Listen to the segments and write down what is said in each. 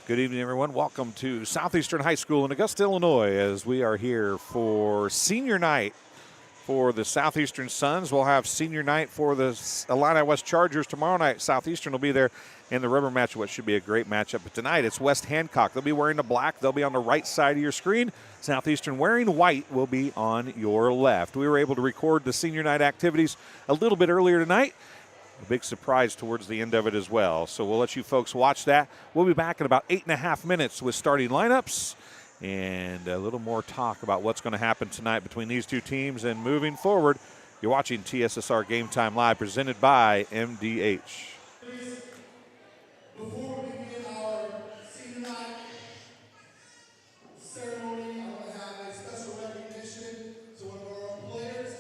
Good evening, everyone. Welcome to Southeastern High School in Augusta, Illinois, as we are here for senior night for the Southeastern Suns. We'll have senior night for the Illini West Chargers tomorrow night. Southeastern will be there in the rubber match, what should be a great matchup. But tonight it's West Hancock. They'll be wearing the black. They'll be on the right side of your screen. Southeastern wearing white will be on your left. We were able to record the senior night activities a little bit earlier tonight. A big surprise towards the end of it as well. So we'll let you folks watch that. We'll be back in about 8.5 minutes with starting lineups and a little more talk about what's going to happen tonight between these two teams and moving forward. You're watching TSSR Game Time Live, presented by MDH. Before we begin our senior night ceremony, I want to have a special recognition to one of our own players.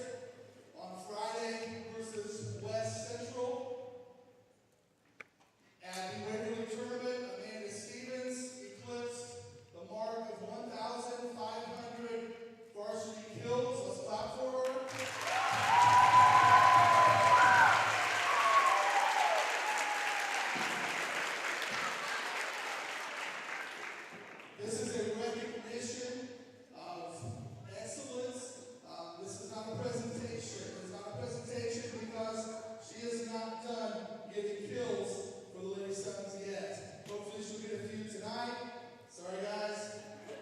On Friday versus West Central, at the Waverly tournament, Amanda Stevens eclipsed the mark of 1,500 varsity kills. Let's clap for her. This is a recognition of excellence. This is not a presentation. It's not a presentation because she is not done getting kills for the Lady Suns yet. Hopefully she'll get a few tonight. Sorry guys.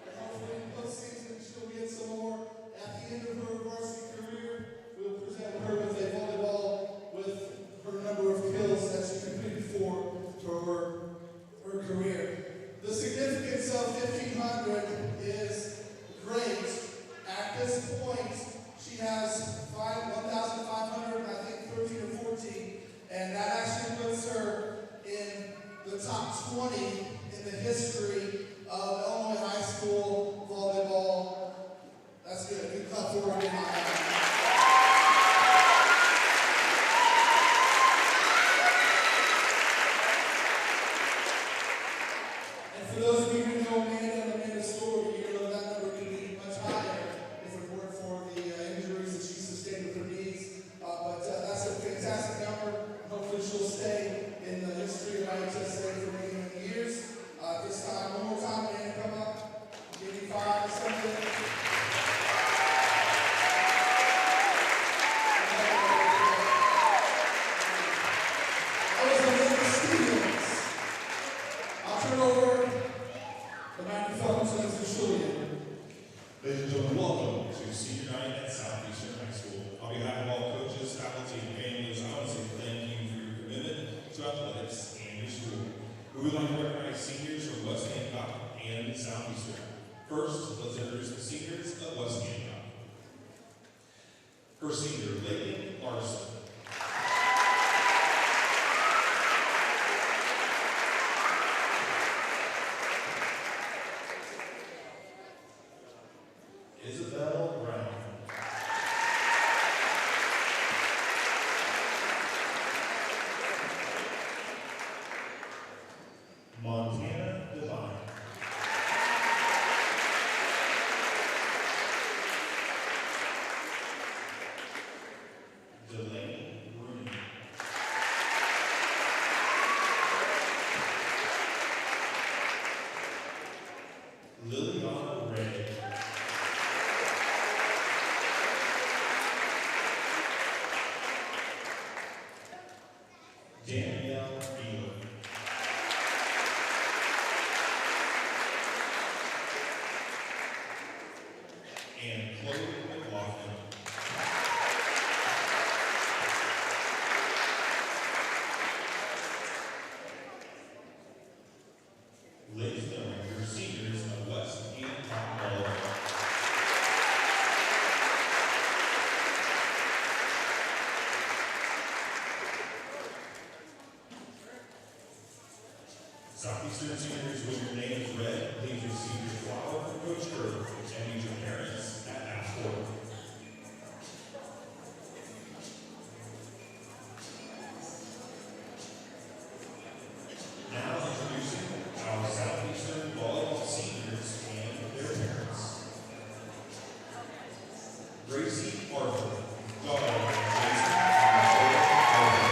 And hopefully in postseason she'll get some more. At the end of her varsity career, we'll present her with a volleyball with her number of kills that she completed for her career. The significance of 1,500 is great. At this point, she has 1,500, I think 13 or 14, and that actually puts her in the top 20 in the history of Illinois high school volleyball. That's good. Good clap for her again. For those of you who know Amanda and Amanda's story, you know that number could be much higher if it weren't for the injuries that she sustained with her knees. But that's a fantastic number. Hopefully she'll stay in the history of IHSA for many, many years. This time, one more time, Amanda, come up. Give me 5 or something. That was Amanda Stevens. I'll turn over the microphone to Mr. Julian. Ladies and gentlemen, welcome to senior night at Southeastern High School. On behalf of all coaches, faculty, and families, I want to say thank you for your commitment to athletics and your school. We would like to recognize seniors from West Hancock and Southeastern. First, let's introduce the seniors of West Hancock. First senior, Layton Larson. Isabel Brown. Montana Devine. Delaney Rooney. Liliana Ray. Danielle Beeler. And Chloe McLaughlin. Ladies and gentlemen, your seniors of West Hancock Volleyball. Southeastern seniors, when your name is read, please receive your flower from Coach Kerr, and meet your parents at half court. Now introducing our Southeastern volleyball seniors and their parents. Gracie Arthur, daughter of Jason and Nicole Arthur.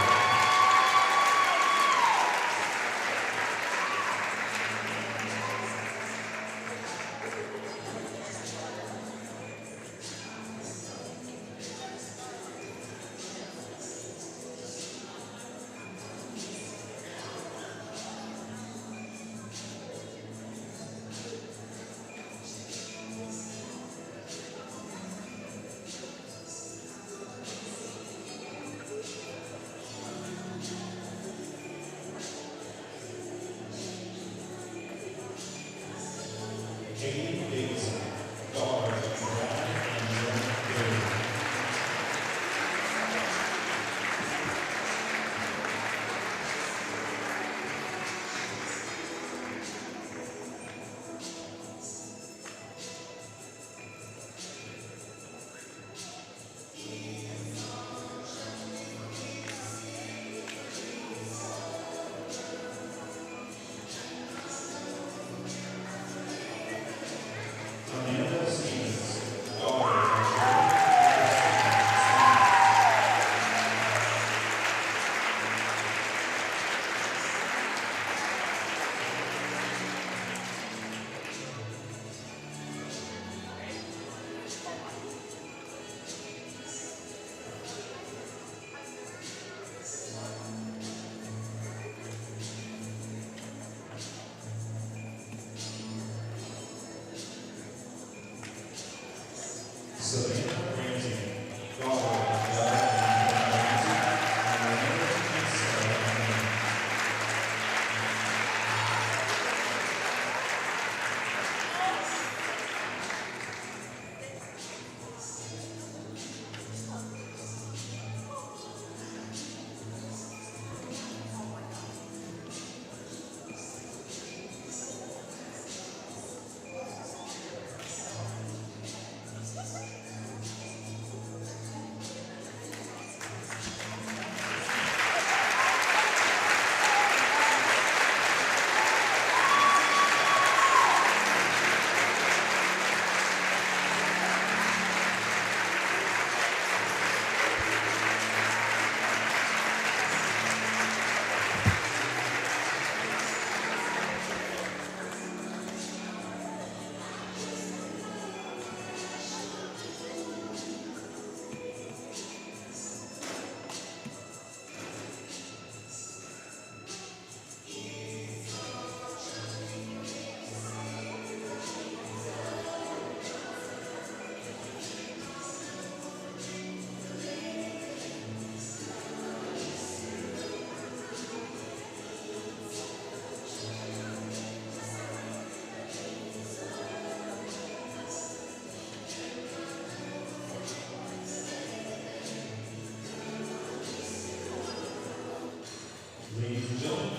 Ladies and gentlemen,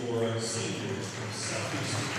your seniors from Southeastern.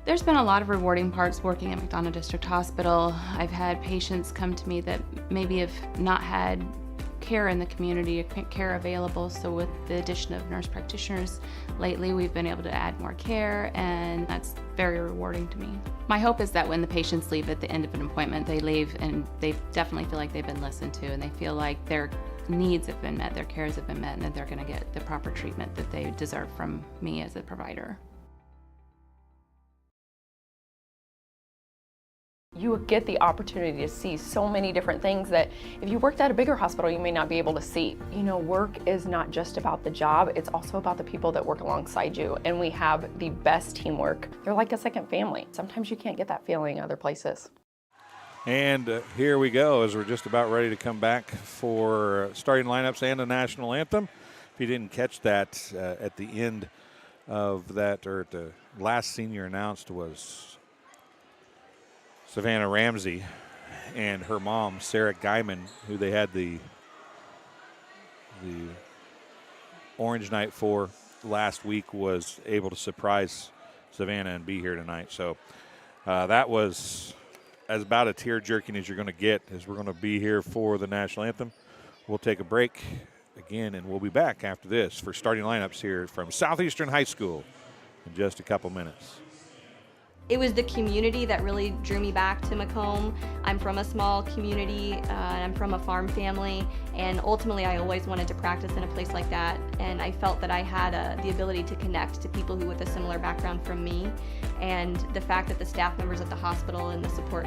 There's been a lot of rewarding parts working at McDonough District Hospital. I've had patients come to me that maybe have not had care in the community, or care available, so with the addition of nurse practitioners lately, we've been able to add more care, and that's very rewarding to me. My hope is that when the patients leave at the end of an appointment, they leave and they definitely feel like they've been listened to, and they feel like their needs have been met, their cares have been met, and that they're going to get the proper treatment that they deserve from me as a provider. You get the opportunity to see so many different things that if you worked at a bigger hospital, you may not be able to see. You know, work is not just about the job, it's also about the people that work alongside you, and we have the best teamwork. They're like a second family. Sometimes you can't get that feeling other places. And here we go as we're just about ready to come back for starting lineups and the national anthem. If you didn't catch that at the end of that, or at the last senior announced was Savannah Ramsey and her mom, Sarah Guyman, who they had the Orange Night for last week, was able to surprise Savannah and be here tonight. So that was as about a tear-jerking as you're going to get, as we're going to be here for the national anthem. We'll take a break again, and we'll be back after this for starting lineups here from Southeastern High School in just a couple minutes. It was the community that really drew me back to Macomb. I'm from a small community, I'm from a farm family, and ultimately I always wanted to practice in a place like that, and I felt that I had the ability to connect to people who with a similar background from me, and the fact that the staff members at the hospital and the support,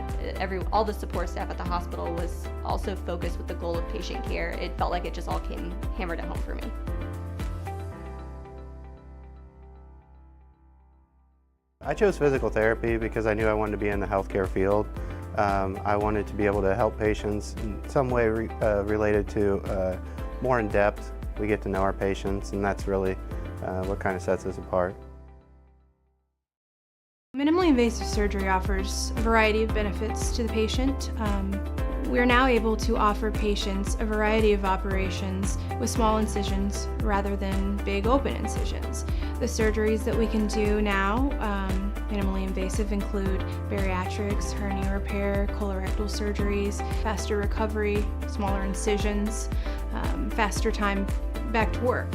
all the support staff at the hospital was also focused with the goal of patient care. It felt like it just all came hammered at home for me. I chose physical therapy because I knew I wanted to be in the healthcare field. I wanted to be able to help patients in some way related to more in depth. We get to know our patients, and that's really what kind of sets us apart. Minimally invasive surgery offers a variety of benefits to the patient. We're now able to offer patients a variety of operations with small incisions rather than big open incisions. The surgeries that we can do now, minimally invasive, include bariatrics, hernia repair, colorectal surgeries, faster recovery, smaller incisions, faster time back to work.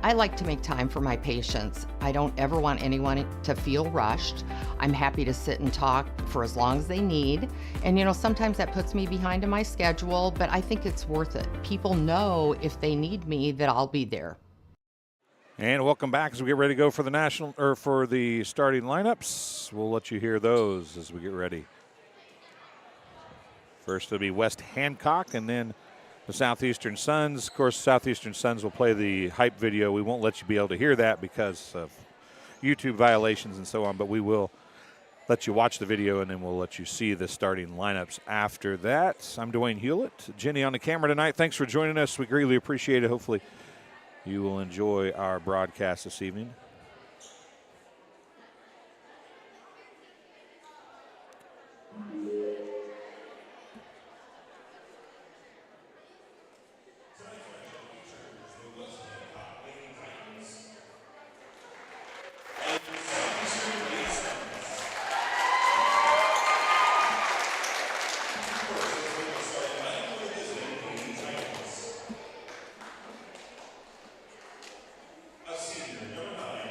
I like to make time for my patients. I don't ever want anyone to feel rushed. I'm happy to sit and talk for as long as they need. And you know, sometimes that puts me behind in my schedule, but I think it's worth it. People know if they need me that I'll be there. And welcome back as we get ready to go for the for the starting lineups. We'll let you hear those as we get ready. First it'll be West Hancock, and then the Southeastern Suns. Of course, Southeastern Suns will play the hype video. We won't let you be able to hear that because of YouTube violations and so on, but we will let you watch the video, and then we'll let you see the starting lineups after that. I'm Dwayne Hulett. Jenny on the camera tonight. Thanks for joining us. We greatly appreciate it. Hopefully you will enjoy our broadcast this evening. Number 9,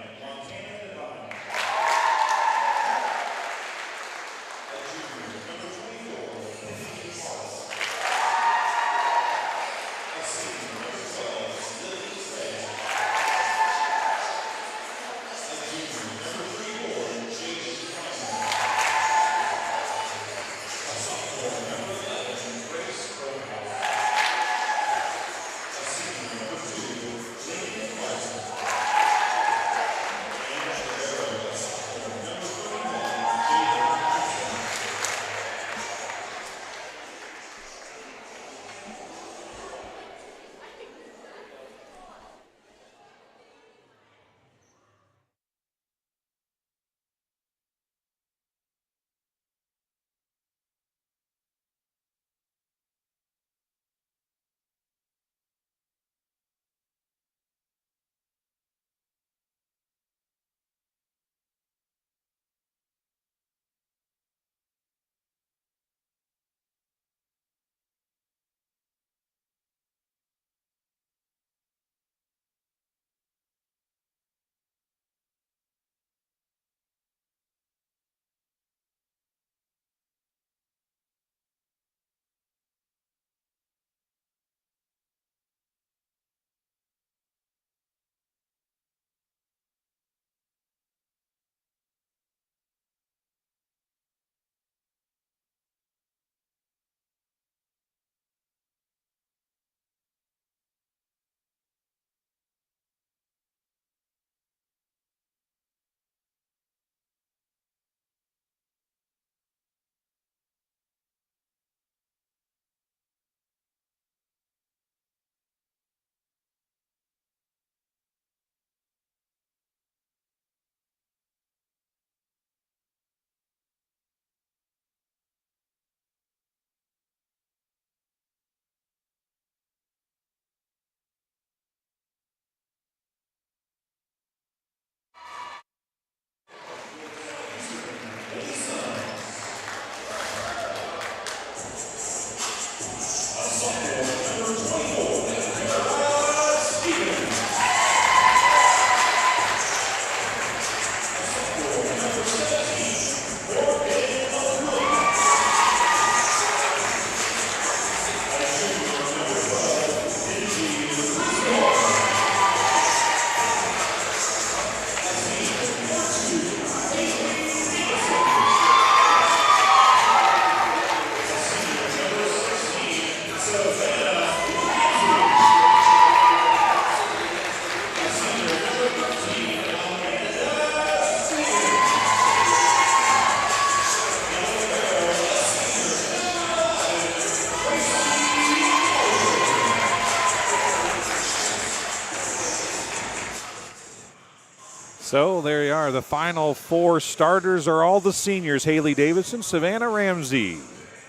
So there you are. The final 4 starters are all the seniors: Haley Davidson, Savannah Ramsey,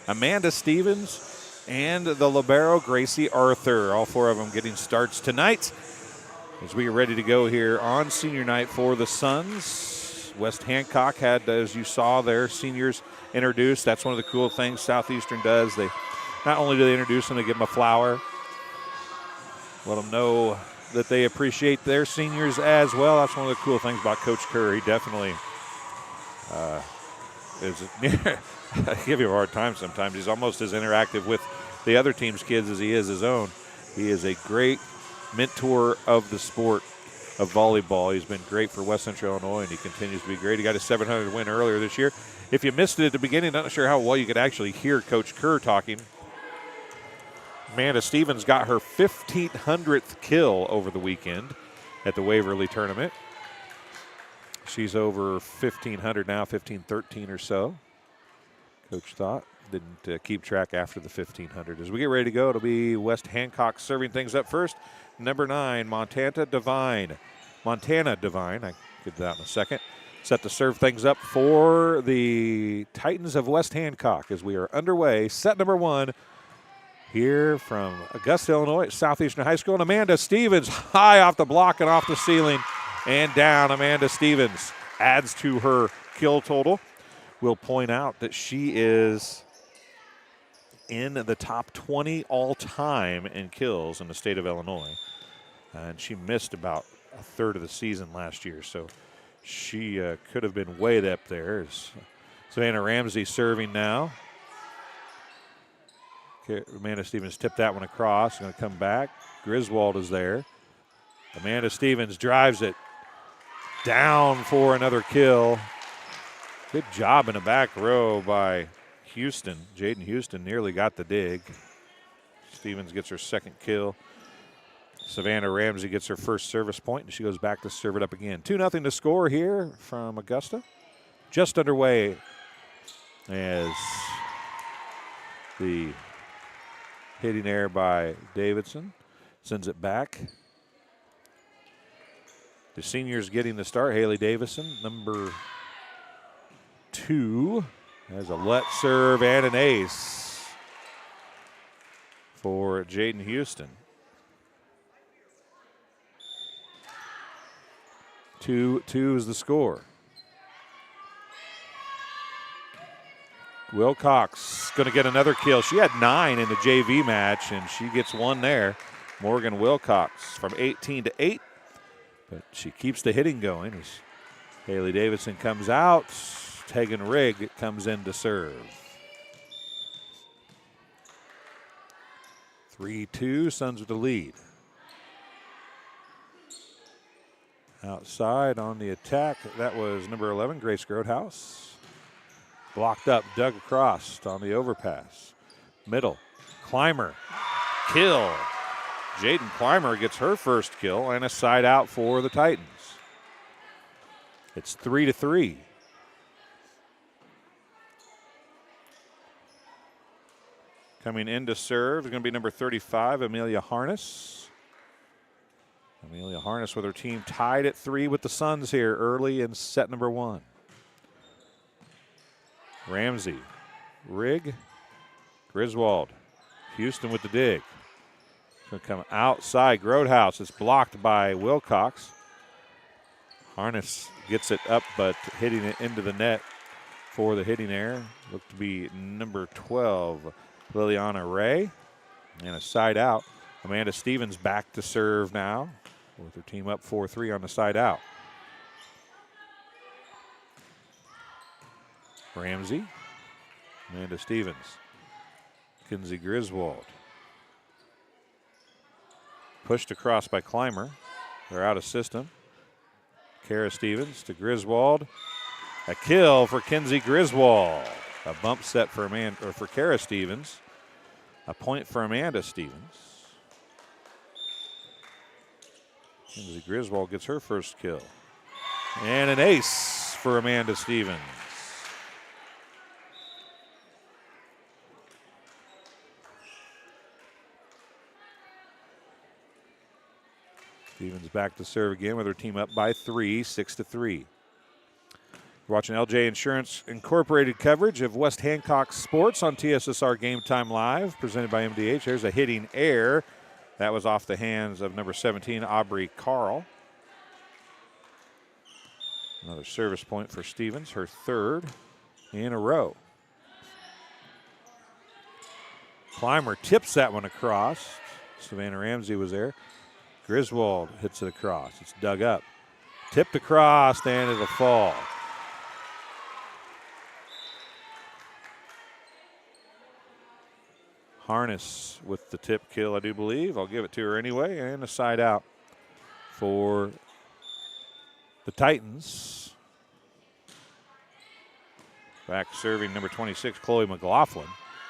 Amanda Stevens, and the libero Gracie Arthur. All 4 of them getting starts tonight as we are ready to go here on senior night for the Suns. West Hancock had, as you saw, their seniors introduced. That's one of the cool things Southeastern does. They not only do they introduce them, they give them a flower, let them know that they appreciate their seniors as well. That's one of the cool things about Coach Kerr. He definitely is I give you a hard time sometimes. He's almost as interactive with the other team's kids as he is his own. He is a great mentor of the sport of volleyball. He's been great for West Central Illinois, and he continues to be great. He got his 700 win earlier this year. If you missed it at the beginning, not sure how well you could actually hear Coach Kerr talking. Amanda Stevens got her 1,500th kill over the weekend at the Waverly tournament. She's over 1,500 now, 1,513 or so. Coach thought. Didn't keep track after the 1,500. As we get ready to go, it'll be West Hancock serving things up first. Number 9, Montana Devine. I'll get that in a second. Set to serve things up for the Titans of West Hancock as we are underway. Set number 1. Here from Augusta, Illinois, Southeastern High School, and Amanda Stevens high off the block and off the ceiling and down. Amanda Stevens adds to her kill total. We'll point out that she is in the top 20 all-time in kills in the state of Illinois. And she missed about a third of the season last year, so she could have been way up there. Savannah Ramsey serving now. Amanda Stevens tipped that one across. Going to come back. Griswold is there. Amanda Stevens drives it down for another kill. Good job in the back row by Houston. Jaden Houston nearly got the dig. Stevens gets her second kill. Savannah Ramsey gets her first service point, and she goes back to serve it up again. 2-0 to score here from Augusta. Just underway as the hitting there by Davidson sends it back. The seniors getting the start. Haley Davison, number 2, has a let serve and an ace for Jaden Houston. 2-2 is the score. Wilcox going to get another kill. She had 9 in the JV match, and she gets 1 there. Morgan Wilcox from 18 to 8, but she keeps the hitting going as Haley Davidson comes out. Tegan Rigg comes in to serve. 3-2, Suns with the lead. Outside on the attack, that was number 11, Grace Grotehouse. Blocked up, dug across on the overpass. Middle, Clymer, kill. Jaden Clymer gets her first kill and a side out for the Titans. It's 3-3. Coming in to serve is going to be number 35, Amelia Harness. Amelia Harness with her team tied at 3 with the Suns here early in set number 1. Ramsey, Rigg, Griswold, Houston with the dig. Going to come outside. Grotehouse is blocked by Wilcox. Harness gets it up, but hitting it into the net for the hitting error. Looked to be number 12, Liliana Ray. And a side out. Amanda Stevens back to serve now with her team up 4-3 on the side out. Ramsey, Amanda Stevens, Kinsey Griswold. Pushed across by Clymer. They're out of system. Kara Stevens to Griswold. A kill for Kinsey Griswold. A bump set for Kara Stevens. A point for Amanda Stevens. Kinsey Griswold gets her first kill. And an ace for Amanda Stevens. Stevens back to serve again with her team up by 3, 6-3. You're watching LJ Insurance Incorporated coverage of West Hancock Sports on TSSR Game Time Live, presented by MDH. There's a hitting error. That was off the hands of number 17, Aubrey Carl. Another service point for Stevens, her third in a row. Clymer tips that one across. Savannah Ramsey was there. Griswold hits it across. It's dug up. Tipped across, and it'll fall. Harness with the tip kill, I do believe. I'll give it to her anyway, and a side out for the Titans. Back serving number 26, Chloe McLaughlin.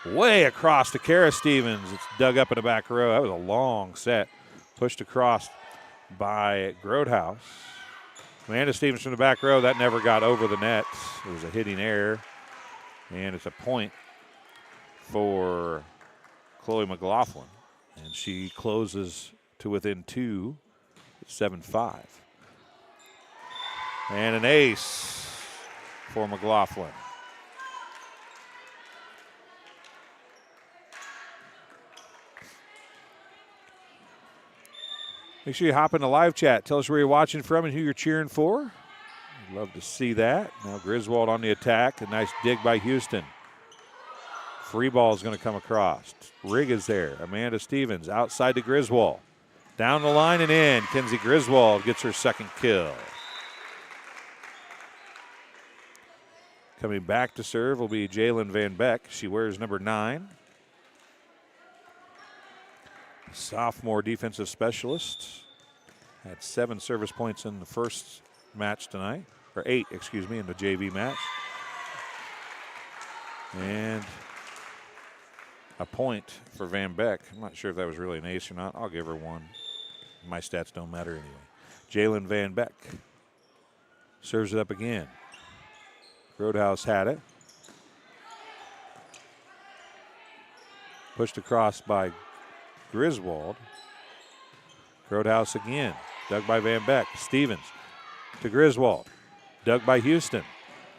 Way across to Kara Stevens. It's dug up in the back row. That was a long set. Pushed across by Grodhouse. Amanda Stevens from the back row. That never got over the net. It was a hitting error. And it's a point for Chloe McLaughlin. And she closes to within 2, 7-5. And an ace for McLaughlin. Make sure you hop in the live chat. Tell us where you're watching from and who you're cheering for. I'd love to see that. Now Griswold on the attack. A nice dig by Houston. Free ball is going to come across. Rigg is there. Amanda Stevens outside to Griswold. Down the line and in. Kenzie Griswold gets her second kill. Coming back to serve will be Jalen Van Beck. She wears number 9. Sophomore defensive specialist. Had 7 service points in the first match tonight. Or 8, excuse me, in the JV match. And a point for Van Beck. I'm not sure if that was really an ace or not. I'll give her one. My stats don't matter anyway. Jalen Van Beck serves it up again. Roadhouse had it. Pushed across by Griswold. Roadhouse again. Dug by Van Beck. Stevens to Griswold. Dug by Houston.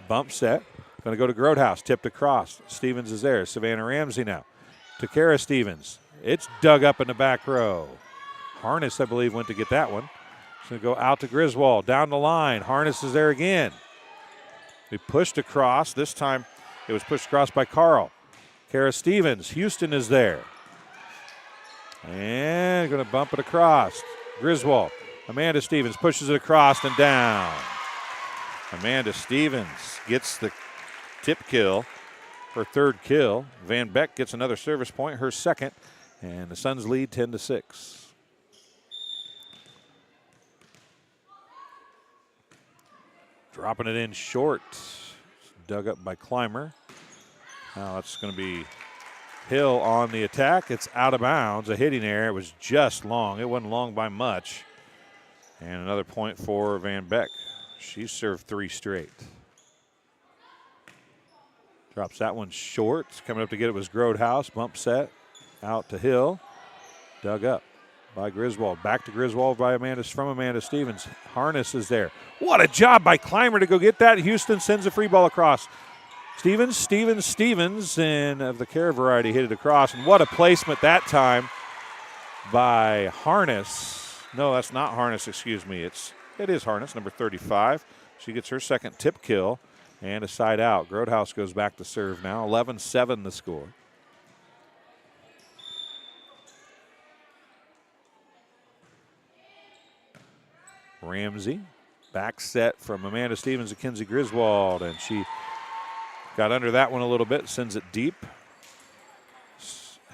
Bump set. Going to go to Grodhouse. Tipped across. Stevens is there. Savannah Ramsey now. To Kara Stevens. It's dug up in the back row. Harness, I believe, went to get that one. It's going to go out to Griswold. Down the line. Harness is there again. We pushed across. This time it was pushed across by Carl. Kara Stevens. Houston is there. And going to bump it across. Griswold. Amanda Stevens pushes it across and down. Amanda Stevens gets the tip kill, her third kill. Van Beck gets another service point, her second, and the Suns lead 10-6. Dropping it in short. Dug up by Clymer. Now it's going to be Hill on the attack. It's out of bounds. A hitting error. It was just long. It wasn't long by much. And another point for Van Beck. She served 3 straight. Drops that one short. Coming up to get it was Grodhouse. Bump set. Out to Hill. Dug up by Griswold. Back to Griswold by Amanda Stevens. Harness is there. What a job by Clymer to go get that. Houston sends a free ball across. Stevens, and of the Care variety hit it across. And what a placement that time by Harness. No, that's not Harness, excuse me. It is Harness, number 35. She gets her second tip kill and a side out. Grodhouse goes back to serve now. 11-7 the score. Ramsey, back set from Amanda Stevens to Kenzie Griswold, and she got under that one a little bit, sends it deep.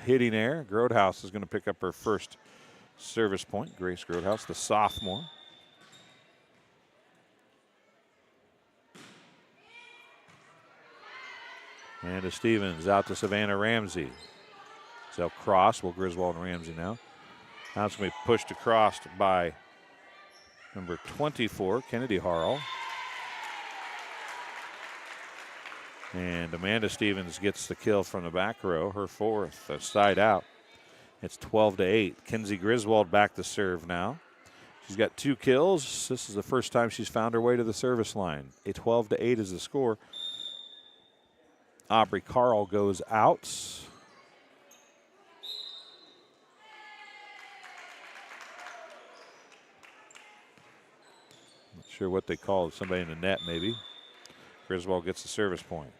Hitting air. Grodhouse is going to pick up her first service point. Grace Grodhouse, the sophomore. Amanda Stevens out to Savannah Ramsey. So cross, will Griswold and Ramsey now. Now it's going to be pushed across by number 24, Kennedy Harrell. And Amanda Stevens gets the kill from the back row, her fourth, a side out. It's 12-8. Kenzie Griswold back to serve now. She's got 2 kills. This is the first time she's found her way to the service line. A 12-8 is the score. Aubrey Carl goes out. Not sure what they called. Somebody in the net, maybe. Griswold gets the service point.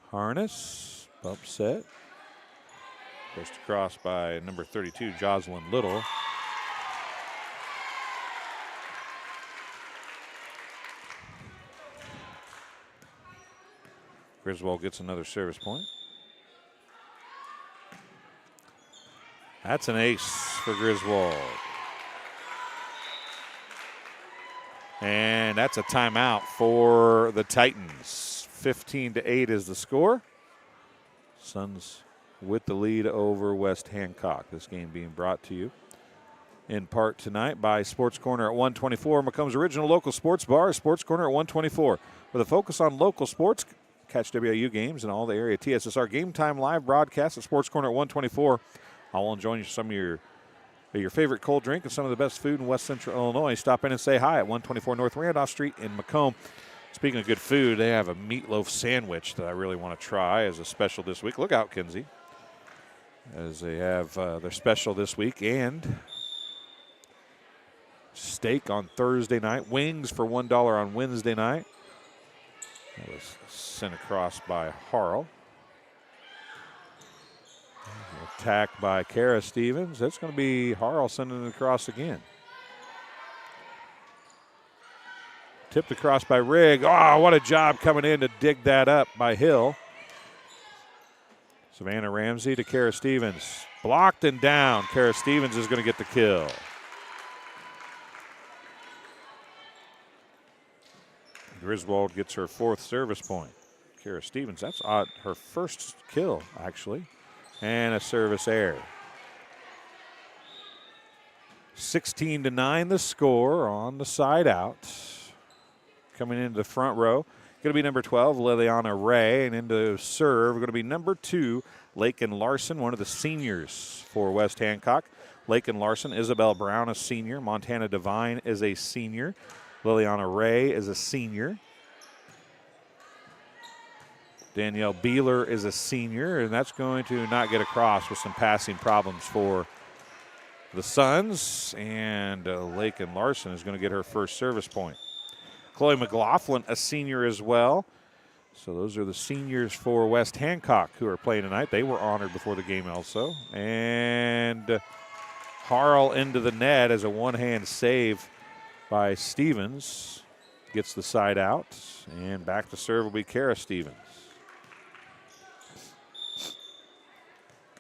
Harness, bump set. Pushed across by number 32, Jocelyn Little. Griswold gets another service point. That's an ace for Griswold. And that's a timeout for the Titans. 15-8 is the score. Suns with the lead over West Hancock. This game being brought to you in part tonight by Sports Corner at 124. Macomb's original local sports bar, Sports Corner at 124. With a focus on local sports, catch WIU games and all the area TSSR Game Time live broadcast at Sports Corner at 124. I will enjoy some of your favorite cold drink and some of the best food in West Central Illinois. Stop in and say hi at 124 North Randolph Street in Macomb. Speaking of good food, they have a meatloaf sandwich that I really want to try as a special this week. Look out, Kinsey, as they have their special this week. And steak on Thursday night. Wings for $1 on Wednesday night. That was sent across by Harrell. Attack by Kara Stevens. That's going to be Harrell sending it across again. Tipped across by Rigg. Oh, what a job coming in to dig that up by Hill. Savannah Ramsey to Kara Stevens. Blocked and down. Kara Stevens is going to get the kill. Griswold gets her 4th service point. Kara Stevens, that's odd. Her first kill, actually. And a service error. 16-9 the score on the side out. Coming into the front row, going to be number 12, Liliana Ray. And into serve, going to be number 2, Lakin Larson, one of the seniors for West Hancock. Lakin Larson, Isabel Brown, a senior. Montana Devine is a senior. Liliana Ray is a senior. Danielle Beeler is a senior, and that's going to not get across with some passing problems for the Suns. And Lakin Larson is going to get her first service point. Chloe McLaughlin, a senior as well. So those are the seniors for West Hancock who are playing tonight. They were honored before the game also. And Harrell into the net as a one-hand save by Stevens. Gets the side out. And back to serve will be Kara Stevens.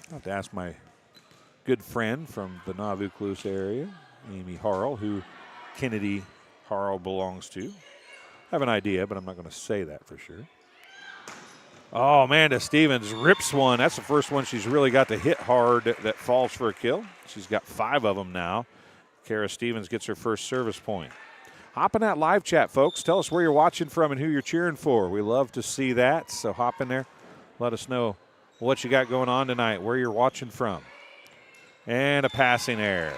I'll have to ask my good friend from the Nauvoo-Cluse area, Amy Harrell, who Kennedy Harrell belongs to. I have an idea, but I'm not going to say that for sure. Oh, Amanda Stevens rips one. That's the first one she's really got to hit hard that falls for a kill. She's got 5 of them now. Kara Stevens gets her first service point. Hop in that live chat, folks. Tell us where you're watching from and who you're cheering for. We love to see that, so hop in there. Let us know what you got going on tonight, where you're watching from. And a passing error.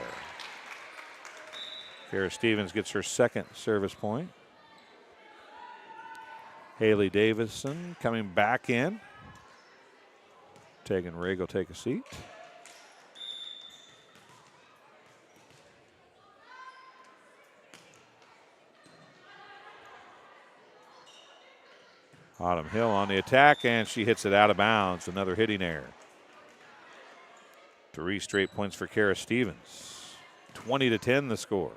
Kara Stevens gets her 2nd service point. Haley Davison coming back in. Tegan Rigg will take a seat. Autumn Hill on the attack, and she hits it out of bounds. Another hitting error. 3 straight points for Kara Stevens. 20-10 the score.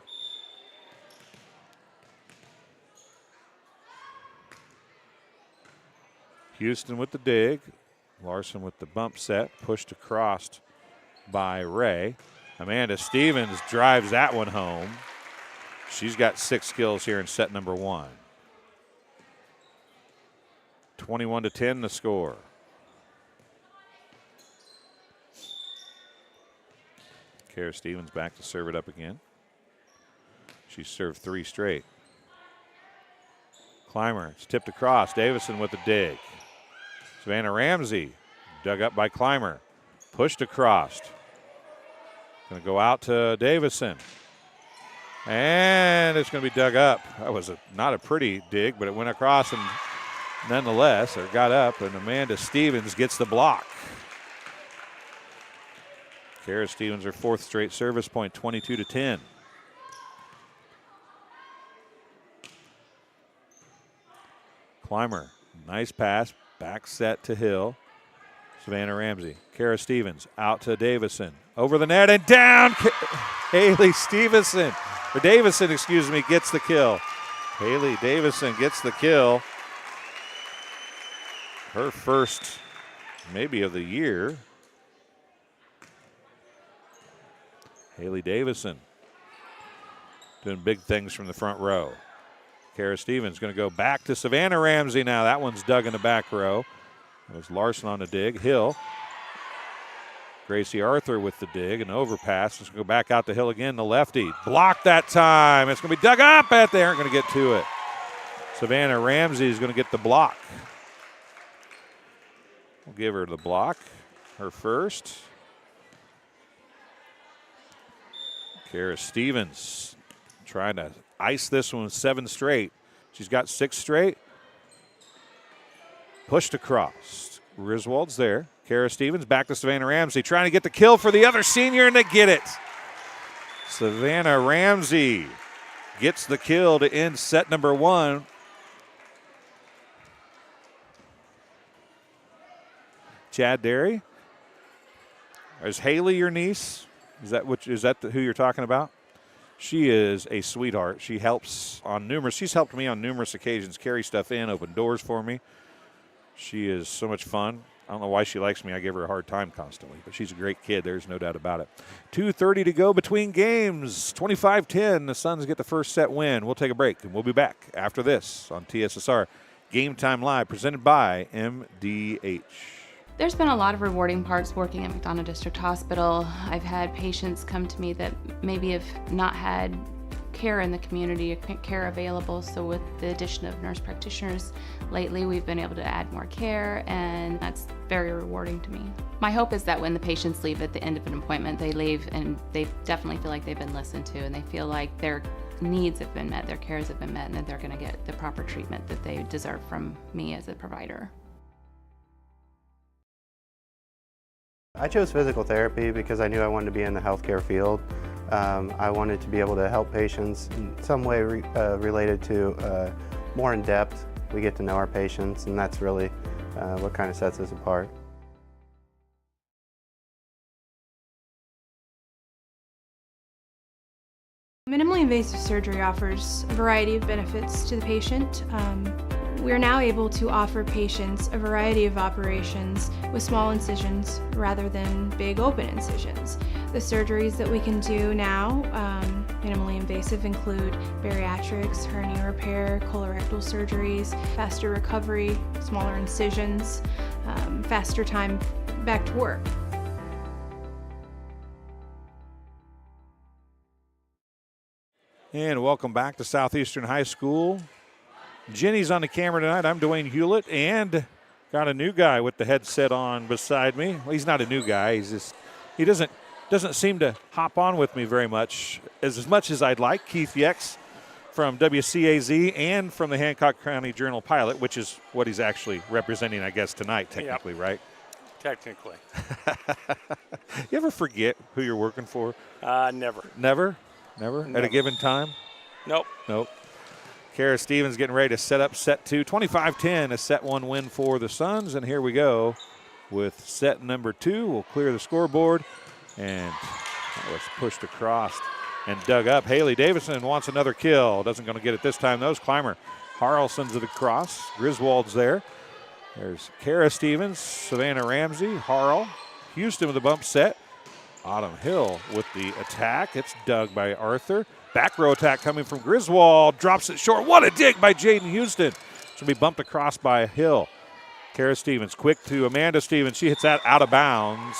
Houston with the dig. Larson with the bump set. Pushed across by Ray. Amanda Stevens drives that one home. She's got 6 kills here in set number 1. 21-10 the score. Kara Stevens back to serve it up again. She's served 3 straight. Clymer, it's tipped across. Davison with the dig. Savannah Ramsey dug up by Clymer. Pushed across. Going to go out to Davison. And it's going to be dug up. That was not a pretty dig, but it went across and nonetheless, or got up, and Amanda Stevens gets the block. Kara Stevens, her 4th straight service point, 22-10. Clymer, nice pass, back set to Hill. Savannah Ramsey, Kara Stevens out to Davison, over the net and down. Haley Davison, gets the kill. Haley Davison gets the kill. Her first, maybe of the year. Haley Davison doing big things from the front row. Kara Stevens going to go back to Savannah Ramsey now. That one's dug in the back row. It was Larson on the dig. Hill. Gracie Arthur with the dig. An overpass. It's going to go back out to Hill again. The lefty. Blocked that time. It's going to be dug up, but they aren't going to get to it. Savannah Ramsey is going to get the block. We'll give her the block. Her first. Kara Stevens trying to ice this one with 7 straight. She's got 6 straight. Pushed across. Griswold's there. Kara Stevens back to Savannah Ramsey, trying to get the kill for the other senior, and they get it. Savannah Ramsey gets the kill to end set number 1. Chad Derry. Is Haley your niece? Is that who you're talking about? She is a sweetheart. She's helped me on numerous occasions carry stuff in, open doors for me. She is so much fun. I don't know why she likes me. I give her a hard time constantly, but she's a great kid. There's no doubt about it. 2:30 to go between games. 25-10. The Suns get the first set win. We'll take a break, and we'll be back after this on TSSR Game Time Live, presented by MDH. There's been a lot of rewarding parts working at McDonough District Hospital. I've had patients come to me that maybe have not had care in the community, care available. So with the addition of nurse practitioners lately, we've been able to add more care, and that's very rewarding to me. My hope is that when the patients leave at the end of an appointment, they leave and they definitely feel like they've been listened to, and they feel like their needs have been met, their cares have been met, and that they're going to get the proper treatment that they deserve from me as a provider. I chose physical therapy because I knew I wanted to be in the healthcare field. I wanted to be able to help patients in some way related to more in depth. We get to know our patients, and that's really what kind of sets us apart. Minimally invasive surgery offers a variety of benefits to the patient. We are now able to offer patients a variety of operations with small incisions rather than big open incisions. The surgeries that we can do now, minimally invasive, include bariatrics, hernia repair, colorectal surgeries, faster recovery, smaller incisions, faster time back to work. And welcome back to Southeastern High School. Jenny's on the camera tonight. I'm Dwayne Hulett, and got a new guy with the headset on beside me. Well, he's not a new guy. He doesn't seem to hop on with me very much as I'd like. Keith Yex from WCAZ and from the Hancock County Journal-Pilot, which is what he's actually representing, I guess, tonight, technically, right? Technically. You ever forget who you're working for? Never. Never? At a given time? Nope. Kara Stevens getting ready to set up set 2. 25-10, a set 1 win for the Suns. And here we go with set number 2. We'll clear the scoreboard. And that was pushed across and dug up. Haley Davison wants another kill. Doesn't going to get it this time, though. Clymer Harrelson's it across. Griswold's there. There's Kara Stevens, Savannah Ramsey, Harrell. Houston with a bump set. Autumn Hill with the attack. It's dug by Arthur. Back row attack coming from Griswold. Drops it short. What a dig by Jaden Houston. It's going to be bumped across by Hill. Kara Stevens quick to Amanda Stevens. She hits that out of bounds.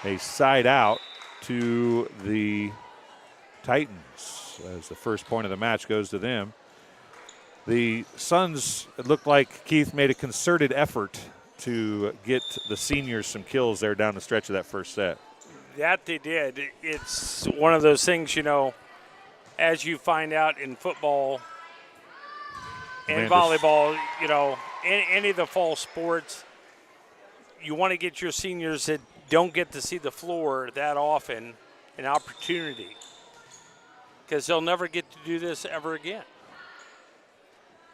A side out to the Titans as the first point of the match goes to them. The Suns, it looked like Keith made a concerted effort to get the seniors some kills there down the stretch of that first set. That they did. It's one of those things, as you find out in football and volleyball, any of the fall sports, you want to get your seniors that don't get to see the floor that often an opportunity, because they'll never get to do this ever again.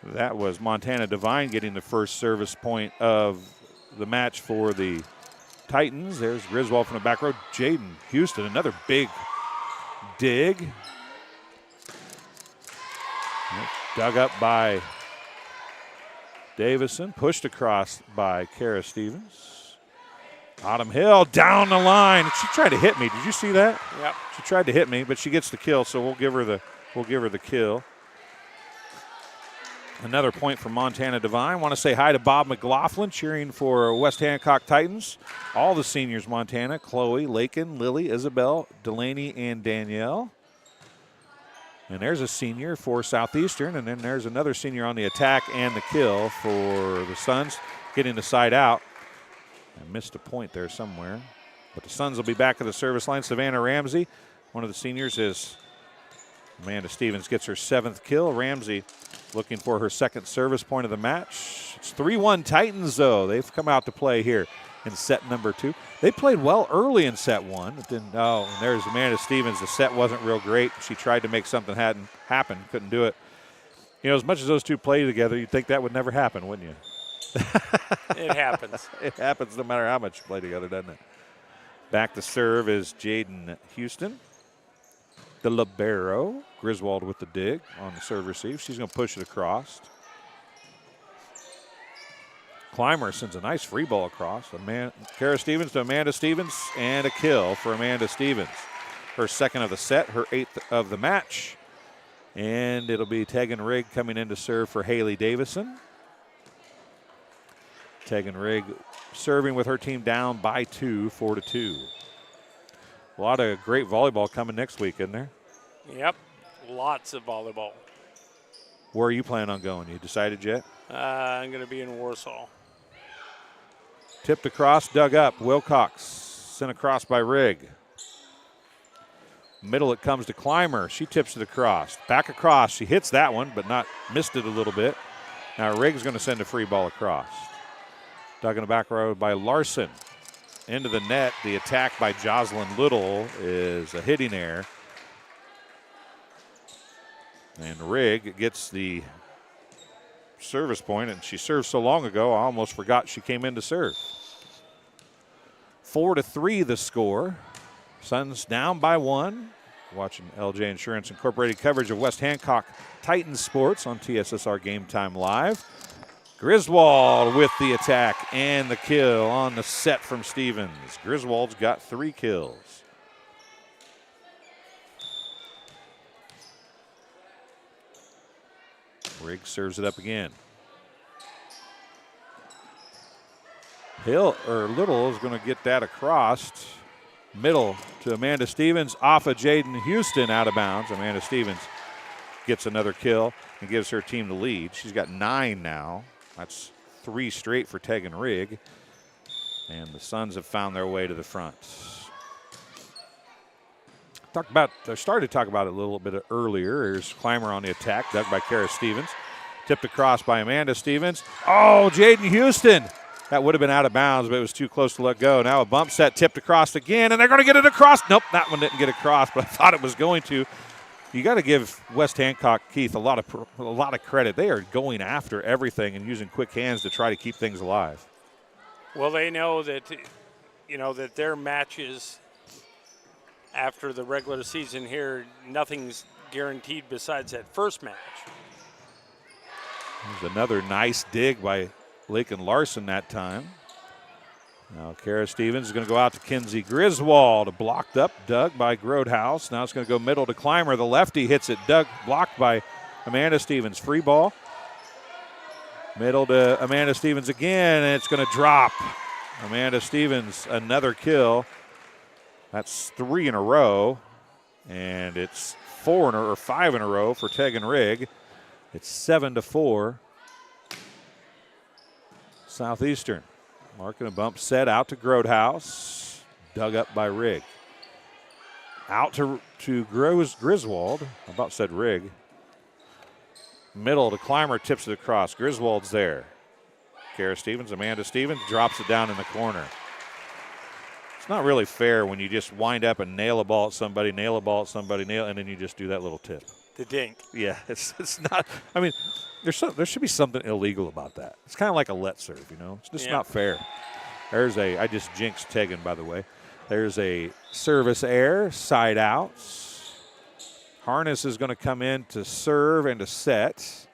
That was Montana Divine getting the first service point of the match for the Titans. There's Griswold from the back row. Jaden Houston, another big dig. Dug up by Davison, pushed across by Kara Stevens. Autumn Hill down the line. She tried to hit me. Did you see that? Yep. She tried to hit me, but she gets the kill, so we'll give her the kill. Another point for Montana Divine. Want to say hi to Bob McLaughlin cheering for West Hancock Titans. All the seniors, Montana: Chloe, Lakin, Lily, Isabel, Delaney, and Danielle. And there's a senior for Southeastern, and then there's another senior on the attack and the kill for the Suns, getting the side out. I missed a point there somewhere. But the Suns will be back at the service line. Savannah Ramsey, one of the seniors, is Amanda Stevens, gets her 7th kill. Ramsey looking for her 2nd service point of the match. It's 3-1 Titans, though. They've come out to play here in set number 2. They played well early in set 1. But then, and there's Amanda Stevens. The set wasn't real great. She tried to make something happen, couldn't do it. As much as those two play together, you'd think that would never happen, wouldn't you? It happens. It happens no matter how much you play together, doesn't it? Back to serve is Jaden Houston. The libero, Griswold with the dig on the serve receive. She's going to push it across. Clymer sends a nice free ball across. Kara Stevens to Amanda Stevens, and a kill for Amanda Stevens. Her 2nd of the set, her 8th of the match. And it'll be Tegan Rigg coming in to serve for Haley Davison. Tegan Rigg serving with her team down by 2, 4-2. A lot of great volleyball coming next week, isn't there? Yep, lots of volleyball. Where are you planning on going? You decided yet? I'm going to be in Warsaw. Tipped across, dug up. Wilcox sent across by Rigg. Middle it comes to Clymer. She tips it across. Back across. She hits that one, but missed it a little bit. Now Rigg's going to send a free ball across. Dug in the back row by Larson. Into the net. The attack by Jocelyn Little is a hitting error. And Rigg gets the service point, and she served so long ago, I almost forgot she came in to serve. 4-3 the score. Suns down by 1. Watching LJ Insurance Incorporated coverage of West Hancock Titans sports on TSSR Game Time Live. Griswold with the attack and the kill on the set from Stevens. Griswold's got 3 kills. Rigg serves it up again. Little is going to get that across. Middle to Amanda Stevens, off of Jaden Houston, out of bounds. Amanda Stevens gets another kill and gives her team the lead. She's got 9 now. That's 3 straight for Tegan Rigg. And the Suns have found their way to the front. I started to talk about it a little bit earlier. Here's Clymer on the attack, dug by Kara Stevens. Tipped across by Amanda Stevens. Oh, Jaden Houston. That would have been out of bounds, but it was too close to let go. Now a bump set tipped across again, and they're going to get it across. Nope, that one didn't get across, but I thought it was going to. You got to give West Hancock, Keith, a lot of credit. They are going after everything and using quick hands to try to keep things alive. Well, they know that, that their matches after the regular season here, nothing's guaranteed besides that first match. There's another nice dig by Lakin Larson that time. Now Kara Stevens is going to go out to Kinsey Griswold. Blocked up, dug by Grodhouse. Now it's going to go middle to Clymer. The lefty hits it, dug, blocked by Amanda Stevens. Free ball. Middle to Amanda Stevens again, and it's going to drop. Amanda Stevens, another kill. That's 3 in a row, and it's 5 in a row for Tegan Rigg. It's 7-4. Southeastern marking a bump set out to Grodhouse. Dug up by Rigg. Out to Griswold. I about said Rig. Middle to Clymer, tips it across. Griswold's there. Kara Stevens, Amanda Stevens drops it down in the corner. It's not really fair when you just wind up and nail a ball at somebody, and then you just do that little tip. The dink. Yeah, it's not. I mean, there should be something illegal about that. It's kind of like a let serve, you know. It's just not fair. I just jinxed Tegan, by the way. There's a service error, side outs. Harness is going to come in to serve and to set.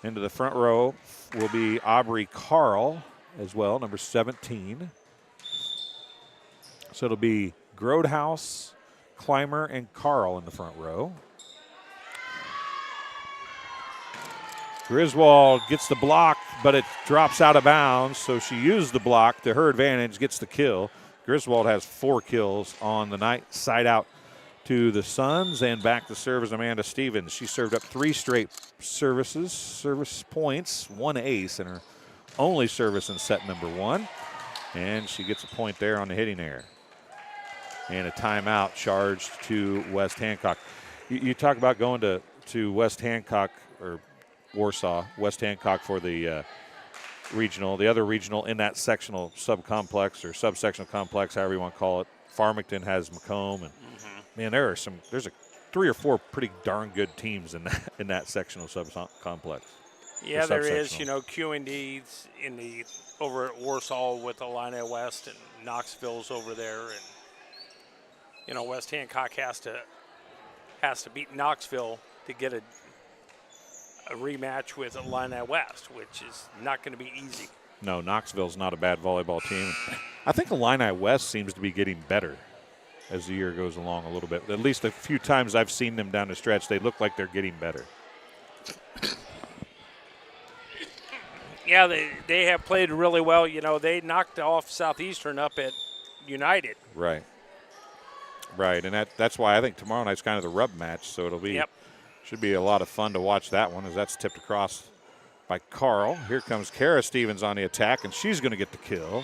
Into the front row will be Aubrey Carl as well, number 17. So it'll be Grodhouse, Clymer, and Carl in the front row. Griswold gets the block, but it drops out of bounds, so she used the block to her advantage, gets the kill. Griswold has 4 kills on the night. Side out to the Suns, and back to serve is Amanda Stevens. She served up 3 straight service points, 1 ace in her only service in set number 1. And she gets a point there on the hitting error. And a timeout charged to West Hancock. You talk about going to West Hancock, or Warsaw, West Hancock for the regional, the other regional in that sectional subcomplex or subsectional complex, however you want to call it. Farmington has Macomb, and man, there's 3 or 4 pretty darn good teams in that sectional subcomplex. Yeah, there is. You know, QND's over at Warsaw with Illini West, and Knoxville's over there, and you know, West Hancock has to beat Knoxville to get a rematch with Illini West, which is not going to be easy. No, Knoxville's not a bad volleyball team. I think Illini West seems to be getting better as the year goes along a little bit. At least a few times I've seen them down the stretch, they look like they're getting better. Yeah, they have played really well. You know, they knocked off Southeastern up at United. Right. And that's why I think tomorrow night's kind of the rub match, so it'll be should be a lot of fun to watch that one, as that's tipped across by Carl. Here comes Kara Stevens on the attack, and she's going to get the kill.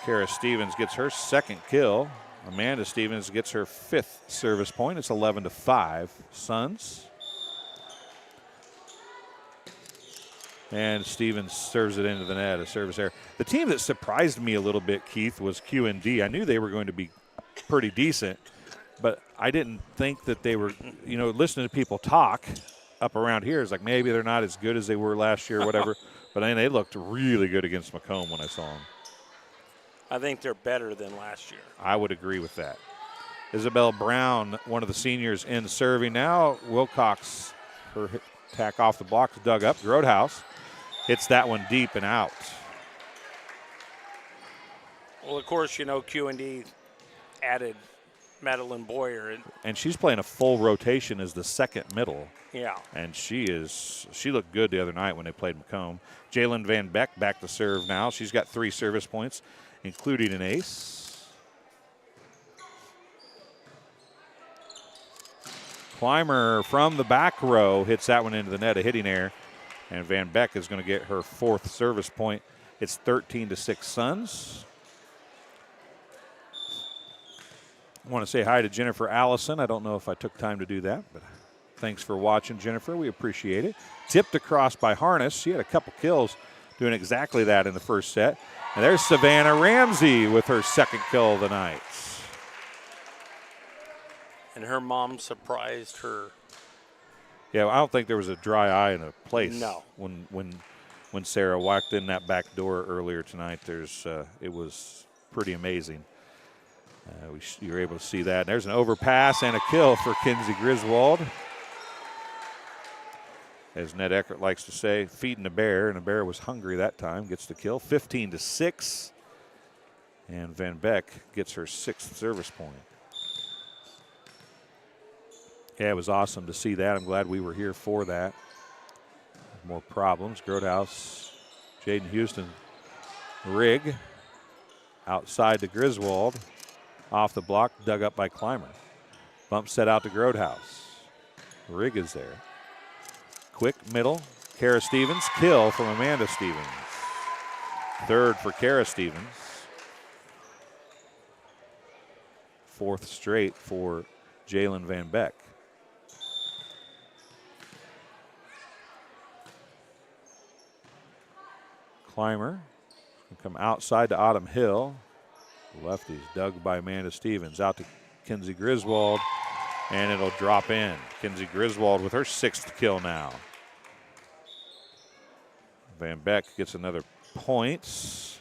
Kara Stevens gets her 2nd kill. Amanda Stevens gets her 5th service point. It's 11-5 Suns. And Stevens serves it into the net, a service error. The team that surprised me a little bit, Keith, was QND. I knew they were going to be pretty decent, but I didn't think that they were, you know, listening to people talk up around here is like maybe they're not as good as they were last year or whatever. But then they looked really good against Macomb when I saw them. I think they're better than last year. I would agree with that. Isabel Brown, one of the seniors, in serving now. Wilcox, her attack off the block, dug up. Grodhouse hits that one deep and out. Well, of course, you know, QND added Madeline Boyer. And she's playing a full rotation as the 2nd middle. Yeah. And she looked good the other night when they played Macomb. Jalen Van Beck back to serve now. She's got 3 service points, including an ace. Clymer from the back row hits that one into the net, a hitting error. And Van Beck is going to get her 4th service point. It's 13-6 Suns. I want to say hi to Jennifer Allison. I don't know if I took time to do that, but thanks for watching, Jennifer. We appreciate it. Tipped across by Harness. She had a couple kills doing exactly that in the first set. And there's Savannah Ramsey with her 2nd kill of the night. And her mom surprised her. Yeah, I don't think there was a dry eye in a place. No. When Sarah walked in that back door earlier tonight, it was pretty amazing. You were able to see that. And there's an overpass and a kill for Kinsey Griswold. As Ned Eckert likes to say, feeding a bear, and a bear was hungry that time. Gets the kill, 15-6. And Van Beck gets her 6th service point. Yeah, it was awesome to see that. I'm glad we were here for that. More problems. Grodhouse, Jaden Houston, Rig outside to Griswold. Off the block, dug up by Clymer. Bump set out to Grodhouse. Rig is there. Quick middle. Kara Stevens. Kill from Amanda Stevens. 3rd for Kara Stevens. 4th straight for Jalen Van Beck. Clymer can come outside to Autumn Hill. Lefties dug by Amanda Stevens. Out to Kinsey Griswold, and it'll drop in. Kinsey Griswold with her 6th kill now. Van Beck gets another point.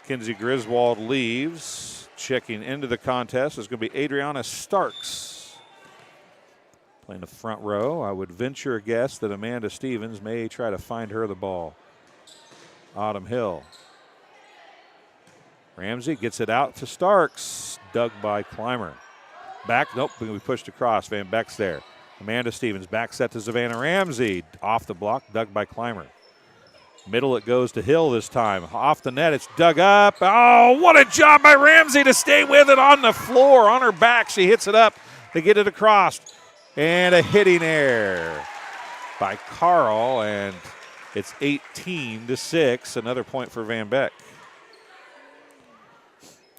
Kinsey Griswold leaves. Checking into the contest is going to be Adriana Starks. Playing the front row. I would venture a guess that Amanda Stevens may try to find her the ball. Autumn Hill. Ramsey gets it out to Starks. Dug by Clymer. Back, nope, we pushed across. Van Beck's there. Amanda Stevens back set to Savannah Ramsey. Off the block, dug by Clymer. Middle it goes to Hill this time. Off the net, it's dug up. Oh, what a job by Ramsey to stay with it on the floor. On her back, she hits it up to get it across. And a hitting error by Carl, and it's 18-6. Another point for Van Beck.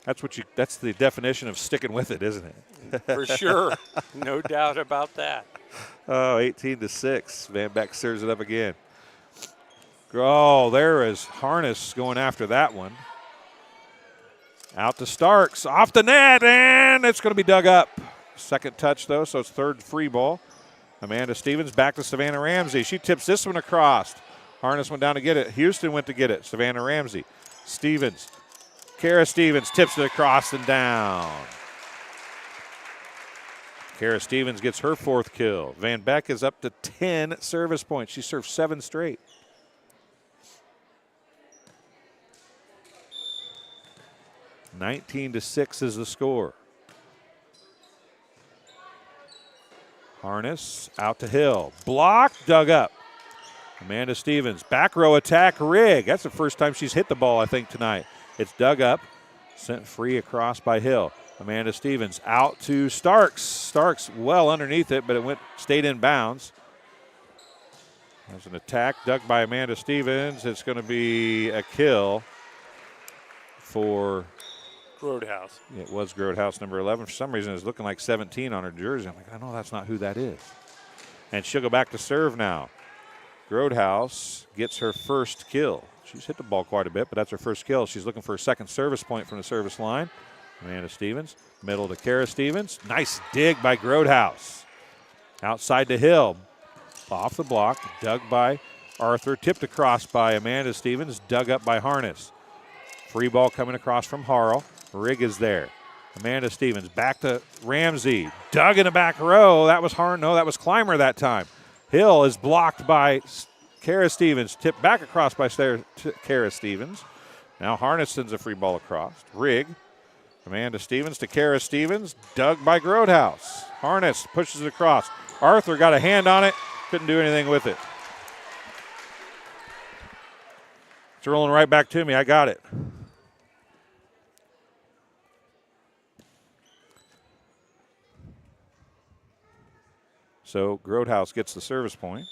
That's the definition of sticking with it, isn't it? For sure. No doubt about that. Oh, 18-6. Van Beck serves it up again. Oh, there is Harness going after that one. Out to Starks, off the net, and it's going to be dug up. Second touch, though, so it's 3rd free ball. Amanda Stevens back to Savannah Ramsey. She tips this one across. Harness went down to get it. Houston went to get it. Savannah Ramsey. Stevens. Kara Stevens tips it across and down. Kara Stevens gets her 4th kill. Van Beck is up to 10 service points. She served 7 straight. (19-6) is the score. Harness out to Hill. Block, dug up. Amanda Stevens, back row attack, Rigg. That's the first time she's hit the ball, I think, tonight. It's dug up, sent free across by Hill. Amanda Stevens out to Starks. Starks well underneath it, but it stayed in bounds. There's an attack dug by Amanda Stevens. It's going to be a kill for Roadhouse. It was Grodehouse, number 11. For some reason, it's looking like 17 on her jersey. I'm like, I know that's not who that is. And she'll go back to serve now. Grodehouse gets her 1st kill. She's hit the ball quite a bit, but that's her 1st kill. She's looking for a 2nd service point from the service line. Amanda Stevens, middle to Kara Stevens. Nice dig by Grodehouse. Outside to Hill. Off the block, dug by Arthur. Tipped across by Amanda Stevens, dug up by Harness. Free ball coming across from Harrell. Rigg is there. Amanda Stevens back to Ramsey. Dug in the back row. That was No, that was Clymer that time. Hill is blocked by Kara Stevens. Tipped back across by Kara Stevens. Now Harness sends a free ball across. Rigg. Amanda Stevens to Kara Stevens. Dug by Grodehouse. Harness pushes it across. Arthur got a hand on it. Couldn't do anything with it. It's rolling right back to me. I got it. So Grodehouse gets the service point.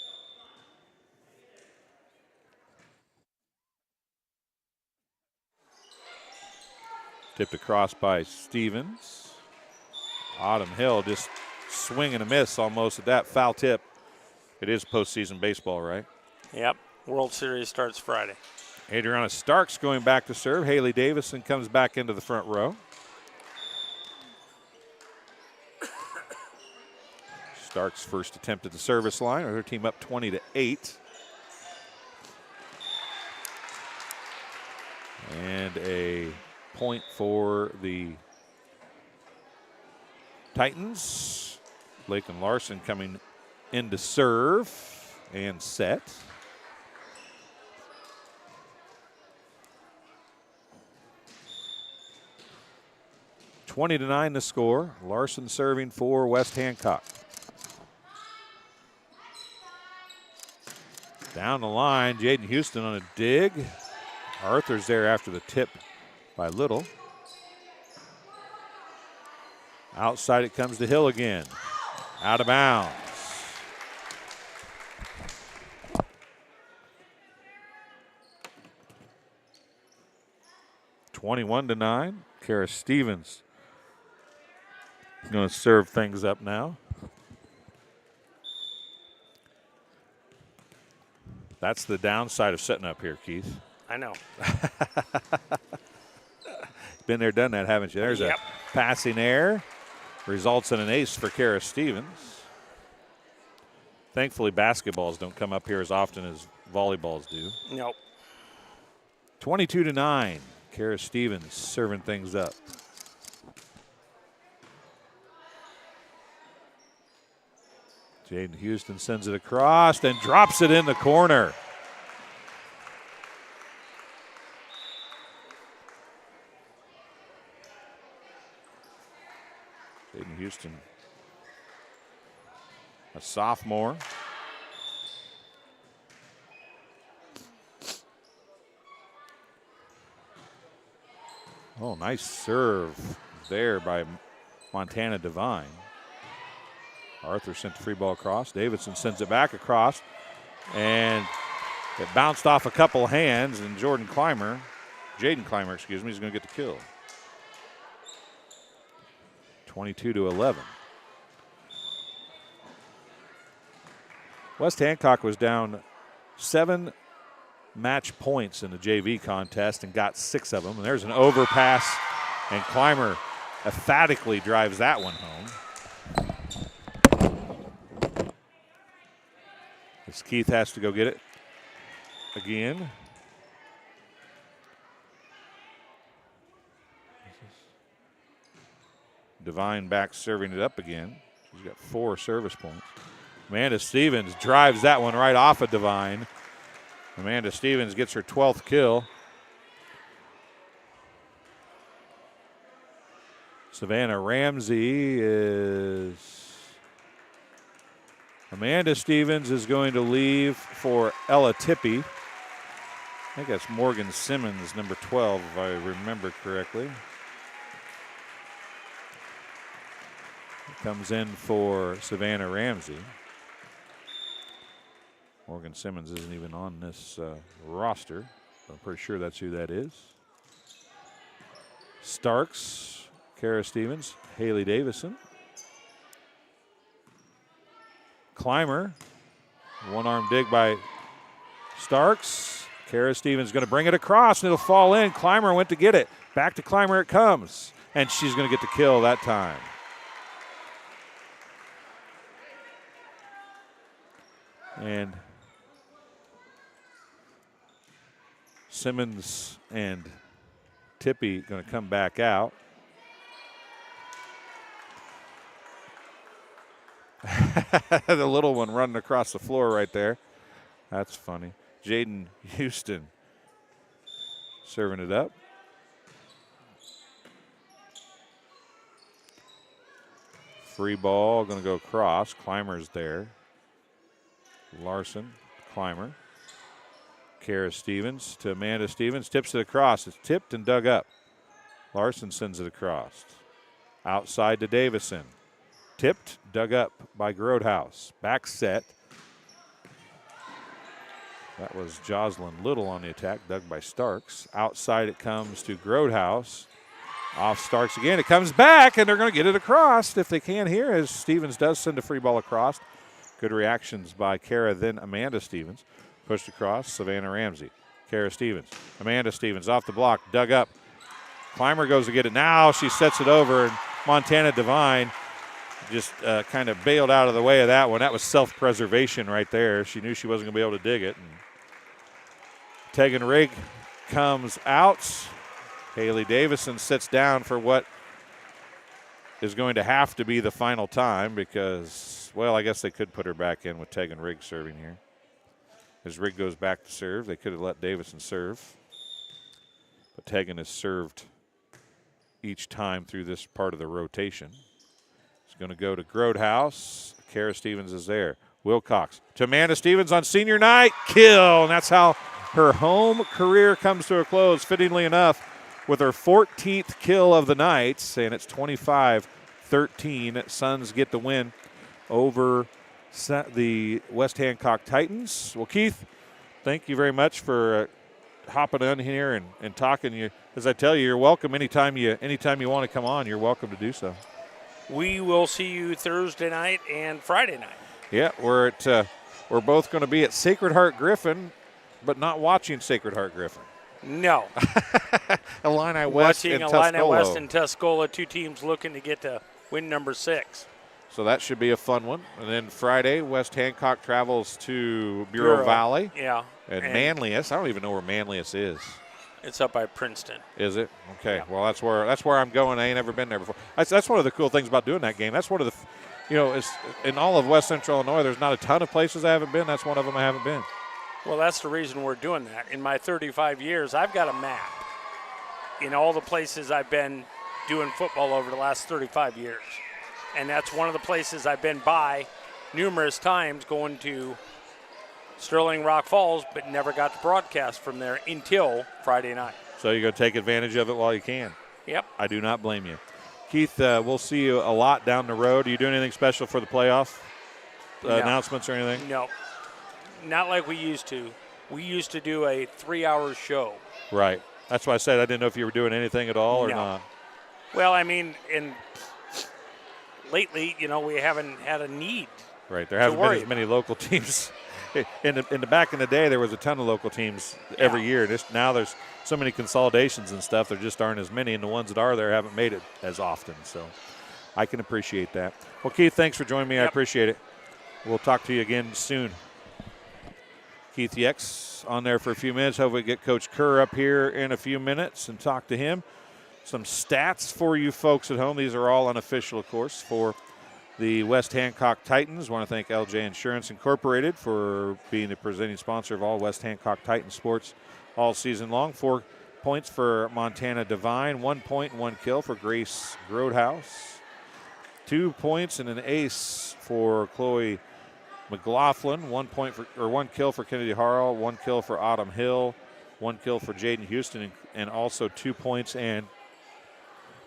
Tipped across by Stevens. Autumn Hill just swing and a miss almost at that foul tip. It is postseason baseball, right? Yep. World Series starts Friday. Adriana Starks going back to serve. Haley Davison comes back into the front row. Starks' first attempt at the service line. Her team up 20-8. And a point for the Titans. Lakin Larson coming in to serve and set. (20-9) the score. Larson serving for West Hancock. Down the line, Jaden Houston on a dig. Arthur's there after the tip by Little. Outside it comes to Hill again. Out of bounds. (21-9). Kara Stevens Going to serve things up now. That's the downside of setting up here, Keith. I know. Been there, done that, haven't you? There's a passing error. Results in an ace for Kara Stevens. Thankfully, basketballs don't come up here as often as volleyballs do. Nope. 22-9. Kara Stevens serving things up. Jaden Houston sends it across and drops it in the corner. Jaden Houston, a sophomore. Oh, nice serve there by Montana Devine. Arthur sent the free ball across. Davidson sends it back across. And it bounced off a couple hands, and Jaden Clymer, is going to get the kill. 22-11. West Hancock was down 7 match points in the JV contest and got 6 of them. And there's an overpass, and Clymer emphatically drives that one home. As Keith has to go get it again. Devine back serving it up again. She's got 4 service points. Amanda Stevens drives that one right off of Devine. Amanda Stevens gets her 12th kill. Savannah Ramsey is... Amanda Stevens is going to leave for Ella Tippy. I think that's Morgan Simmons, number 12, if I remember correctly. Comes in for Savannah Ramsey. Morgan Simmons isn't even on this roster. I'm pretty sure that's who that is. Starks, Kara Stevens, Haley Davison. Clymer, one-arm dig by Starks. Kara Stevens going to bring it across, and it'll fall in. Clymer went to get it. Back to Clymer it comes, and she's going to get the kill that time. And Simmons and Tippy going to come back out. The little one running across the floor right there. That's funny. Jaden Houston serving it up. Free ball going to go across. Clymer's there. Larson, Clymer. Kara Stevens to Amanda Stevens. Tips it across. It's tipped and dug up. Larson sends it across. Outside to Davison. Tipped, dug up by Grodhouse. Back set. That was Jocelyn Little on the attack, dug by Starks. Outside it comes to Grodhouse. Off Starks again. It comes back, and they're going to get it across if they can here, as Stevens does send a free ball across. Good reactions by Kara, then Amanda Stevens. Pushed across, Savannah Ramsey. Kara Stevens. Amanda Stevens off the block, dug up. Clymer goes to get it. Now she sets it over, and Montana Devine just kind of bailed out of the way of that one. That was self-preservation right there. She knew she wasn't going to be able to dig it. And Tegan Rigg comes out. Haley Davison sits down for what is going to have to be the final time because, well, I guess they could put her back in with Tegan Rigg serving here. As Rigg goes back to serve, they could have let Davison serve. But Tegan has served each time through this part of the rotation. It's going to go to Grodhouse. Kara Stevens is there. Wilcox to Amanda Stevens on senior night. Kill. And that's how her home career comes to a close, fittingly enough, with her 14th kill of the night. And it's 25-13. Suns get the win over the West Hancock Titans. Well, Keith, thank you very much for hopping on here and talking. You, as I tell you, you're welcome anytime you want to come on. You're welcome to do so. we will see you Thursday night and Friday night. Yeah, we're both going to be at Sacred Heart Griffin, but not watching Sacred Heart Griffin. No. Illini West Watching and Illini Tuscola. West and Tuscola, 2 teams looking to get to win number 6. So that should be a fun one. And then Friday, West Hancock travels to Bureau Valley. Yeah. And Manlius. I don't even know where Manlius is. It's up by Princeton. Is it? Okay. Yeah. Well, that's where I'm going. I ain't never been there before. That's one of the cool things about doing that game. That's one of the, it's in all of West Central Illinois, there's not a ton of places I haven't been. That's one of them I haven't been. Well, that's the reason we're doing that. In my 35 years, I've got a map in all the places I've been doing football over the last 35 years. And that's one of the places I've been by numerous times, going to Sterling Rock Falls, but never got to broadcast from there until Friday night. So you're going to take advantage of it while you can. Yep. I do not blame you. Keith, we'll see you a lot down the road. Are you doing anything special for the playoff announcements or anything? No. Not like we used to. We used to do a 3-hour show. Right. That's why I said I didn't know if you were doing anything at all or not. Well, I mean, lately, we haven't had a need. Right. There haven't been as many local teams. In the back in the day, there was a ton of local teams every year. Now there's so many consolidations and stuff. There just aren't as many, and the ones that are there haven't made it as often. So I can appreciate that. Well, Keith, thanks for joining me. I appreciate it. We'll talk to you again soon. Keith Yex on there for a few minutes. Hopefully get Coach Kerr up here in a few minutes and talk to him. Some stats for you folks at home. These are all unofficial, of course, for the West Hancock Titans. I want to thank LJ Insurance Incorporated for being the presenting sponsor of all West Hancock Titan sports all season long. 4 points for Montana Divine, 1 point and 1 kill for Grace Grodhouse, 2 points and an ace for Chloe McLaughlin, 1 kill for Kennedy Harrell, 1 kill for Autumn Hill, 1 kill for Jaden Houston, and also 2 points and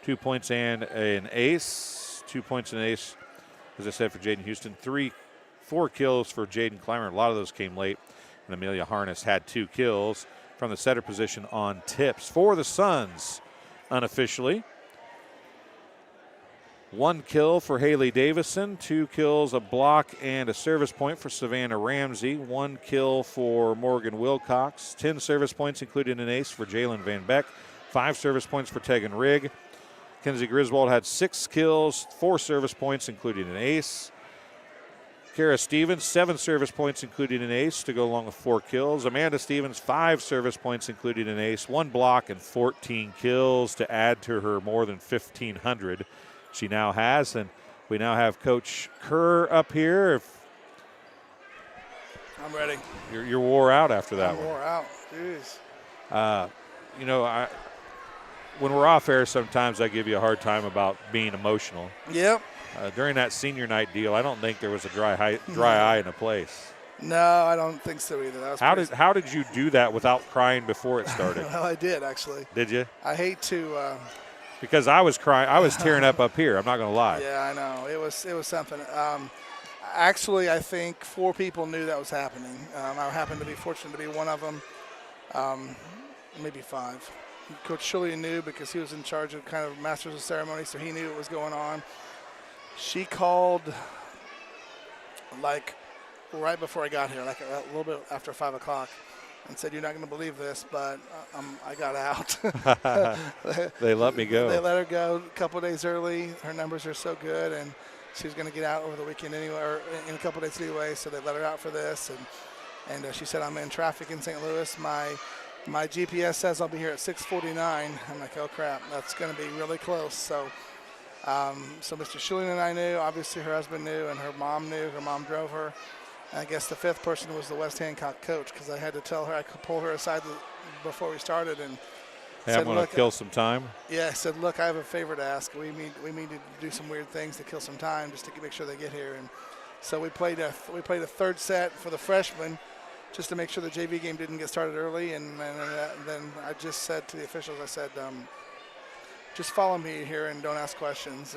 an ace. 2 points and an ace, as I said, for Jaden Houston. 4 kills for Jaden Clymer. A lot of those came late. And Amelia Harness had 2 kills from the setter position on tips. For the Suns, unofficially, 1 kill for Haley Davison, 2 kills, a block, and a service point for Savannah Ramsey, 1 kill for Morgan Wilcox, 10 service points, including an ace for Jalen Van Beck, 5 service points for Tegan Rigg. Kenzie Griswold had 6 kills, 4 service points, including an ace. Kara Stevens, 7 service points, including an ace, to go along with 4 kills. Amanda Stevens, 5 service points, including an ace, 1 block, and 14 kills to add to her more than 1,500 she now has. And we now have Coach Kerr up here. I'm ready. You're wore out after that one. Wore out. Jeez. When we're off air, sometimes I give you a hard time about being emotional. Yep. During that senior night deal, I don't think there was a dry eye in a place. No, I don't think so either. That was How did you do that without crying before it started? Well, I did, actually. Did you? I hate to. Because I was crying. I was tearing up here. I'm not going to lie. Yeah, I know. It was something. Actually, I think 4 people knew that was happening. I happened to be fortunate to be one of them. Maybe 5. Coach Shuley knew because he was in charge of kind of masters of ceremony, so he knew what was going on. She called like right before I got here, like a little bit after 5 o'clock, and said, "You're not going to believe this, but I got out." They let me go. They let her go a couple of days early. Her numbers are so good, and she was going to get out over the weekend anyway, or in a couple of days anyway. So they let her out for this, and she said, "I'm in traffic in St. Louis. My GPS says I'll be here at 6:49. I'm like, "Oh crap, that's going to be really close." So Mr. Schilling and I knew. Obviously, her husband knew, and her mom knew. Her mom drove her. And I guess the 5th person was the West Hancock coach, because I had to tell her, I could pull her aside before we started, and hey, I'm going to kill some time. Yeah, I said, "Look, I have a favor to ask. We need to do some weird things to kill some time, just to make sure they get here." And so we played a 3rd set for the freshmen, just to make sure the JV game didn't get started early. And then I just said to the officials, I said, "Just follow me here and don't ask questions."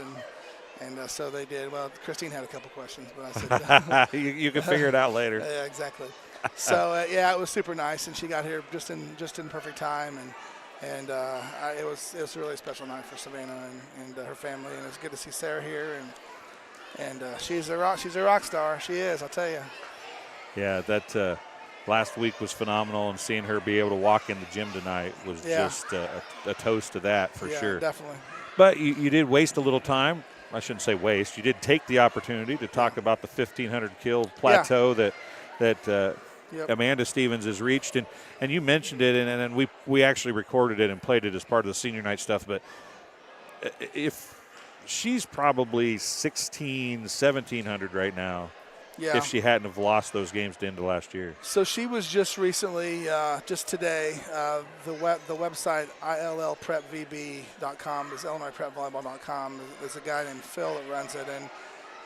And so they did. Well, Christine had a couple questions, but I said, you can figure it out later. Yeah, exactly. So yeah, it was super nice, and she got here just in perfect time, And it was a really special night for Savannah and her family, and it's good to see Sarah here, and she's a rock star. She is, I'll tell you. Yeah, that last week was phenomenal, and seeing her be able to walk in the gym tonight was just a toast to that for sure. Definitely. But you did waste a little time. I shouldn't say waste. You did take the opportunity to talk about the 1,500 kill plateau that Amanda Stevens has reached, and you mentioned it, and we actually recorded it and played it as part of the senior night stuff. But if she's probably 1,700 right now, if she hadn't have lost those games to end of last year. So she was just recently, just today, the website illprepvb.com is IllinoisPrepVolleyball.com. There's a guy named Phil that runs it, and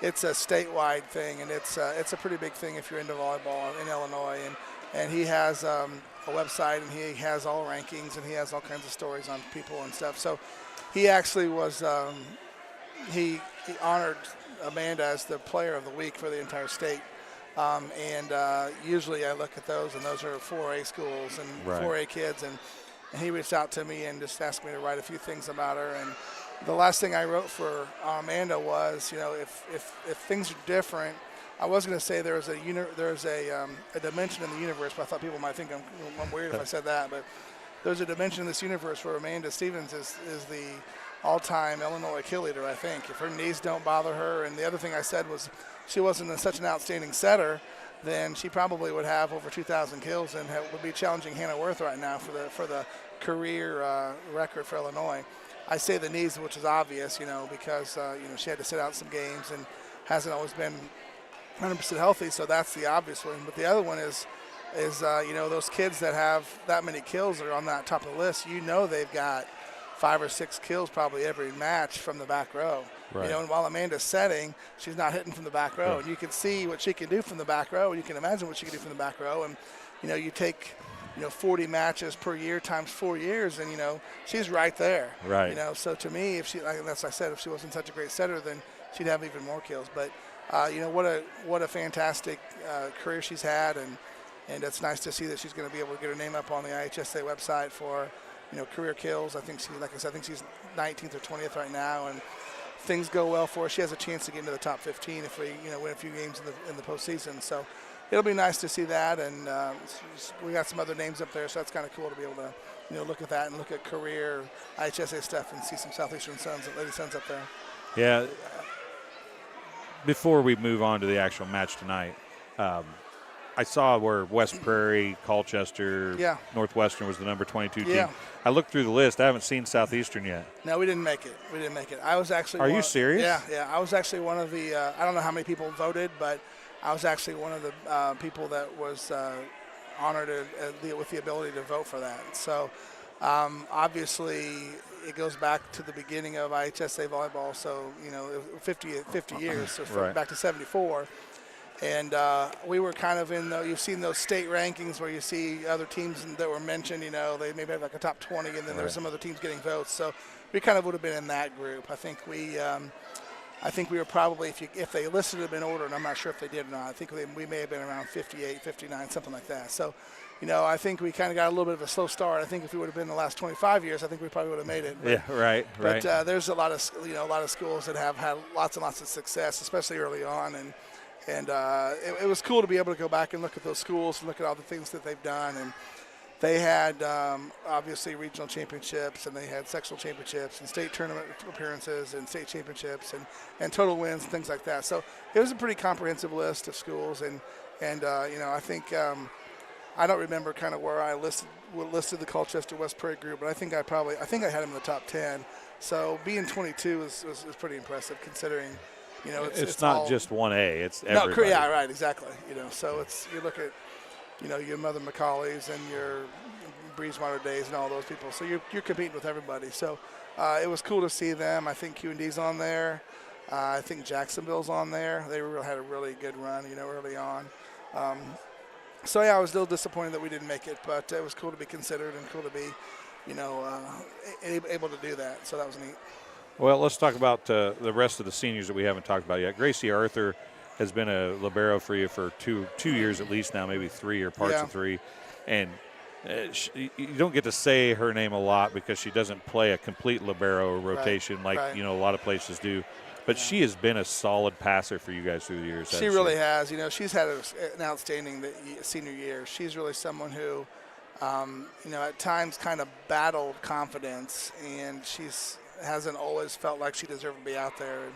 it's a statewide thing, and it's a pretty big thing if you're into volleyball in Illinois. And he has a website, and he has all rankings, and he has all kinds of stories on people and stuff. So he actually was he honored Amanda as the player of the week for the entire state. Usually I look at those, and those are 4A schools and 4A kids. And he reached out to me and just asked me to write a few things about her. And the last thing I wrote for Amanda was, if things are different, I was going to say there's a dimension in the universe, but I thought people might think I'm weird if I said that. But there's a dimension in this universe where Amanda Stevens is the all-time Illinois kill leader, I think. If her knees don't bother her, and the other thing I said was she wasn't such an outstanding setter, then she probably would have over 2,000 kills and would be challenging Hannah Worth right now for the career record for Illinois. I say the knees, which is obvious, because she had to sit out some games and hasn't always been 100% healthy, so that's the obvious one. But the other one is those kids that have that many kills are on that top of the list. They've got 5 or 6 kills probably every match from the back row. Right. And while Amanda's setting, she's not hitting from the back row. Yeah. And you can see what she can do from the back row, and you can imagine what she can do from the back row. And, you take 40 matches per year times 4 years, and, she's right there. Right. So to me, if she wasn't such a great setter, then she'd have even more kills. But, what a fantastic career she's had, and it's nice to see that she's going to be able to get her name up on the IHSA website for career kills. I think she's 19th or 20th right now, and if things go well for her, she has a chance to get into the top 15 if we win a few games in the postseason. So it'll be nice to see that, and we got some other names up there, so that's kind of cool to be able to look at that and look at career IHSA stuff and see some Southeastern Sons and Lady Sons up there. Yeah. Before we move on to the actual match tonight, I saw where West Prairie, Colchester, Northwestern was the number 22 team. I looked through the list. I haven't seen Southeastern yet. No, we didn't make it. I was actually. Are you serious? Yeah. I was actually one of the. I don't know how many people voted, but I was actually one of the people that was honored with the ability to vote for that. So obviously it goes back to the beginning of IHSA volleyball. So 50 years. So back to '74. And we were kind of you've seen those state rankings where you see other teams that were mentioned, they maybe have like a top 20, and then there's some other teams getting votes. So we kind of would have been in that group. I think we were probably, if they listed them in order, and I'm not sure if they did or not, I think we may have been around 58, 59, something like that. So, I think we kind of got a little bit of a slow start. I think if we would have been the last 25 years, I think we probably would have made it. But, right. But there's a lot of schools that have had lots and lots of success, especially early on, and it was cool to be able to go back and look at those schools and look at all the things that they've done. And they had, obviously, regional championships, and they had sectional championships and state tournament appearances and state championships and total wins and things like that. So it was a pretty comprehensive list of schools. And I think I don't remember kind of where I listed the Colchester West Prairie group, but I think I had them in the top 10. So being 22 is pretty impressive considering – it's not just 1A. It's everybody. No, yeah, right, exactly. So you look at, your Mother McCauley's and your Breezewater Days and all those people. So you're competing with everybody. So it was cool to see them. I think Q&D's on there. I think Jacksonville's on there. They had a really good run, early on. So I was still disappointed that we didn't make it, but it was cool to be considered and cool to be, able to do that. So that was neat. Well, let's talk about the rest of the seniors that we haven't talked about yet. Gracie Arthur has been a libero for you for two years at least now, maybe 3 or parts of 3. And you don't get to say her name a lot because she doesn't play a complete libero rotation like a lot of places do. But she has been a solid passer for you guys through the years. She really has. She's had an outstanding senior year. She's really someone who, at times kind of battled confidence, and hasn't always felt like she deserved to be out there. And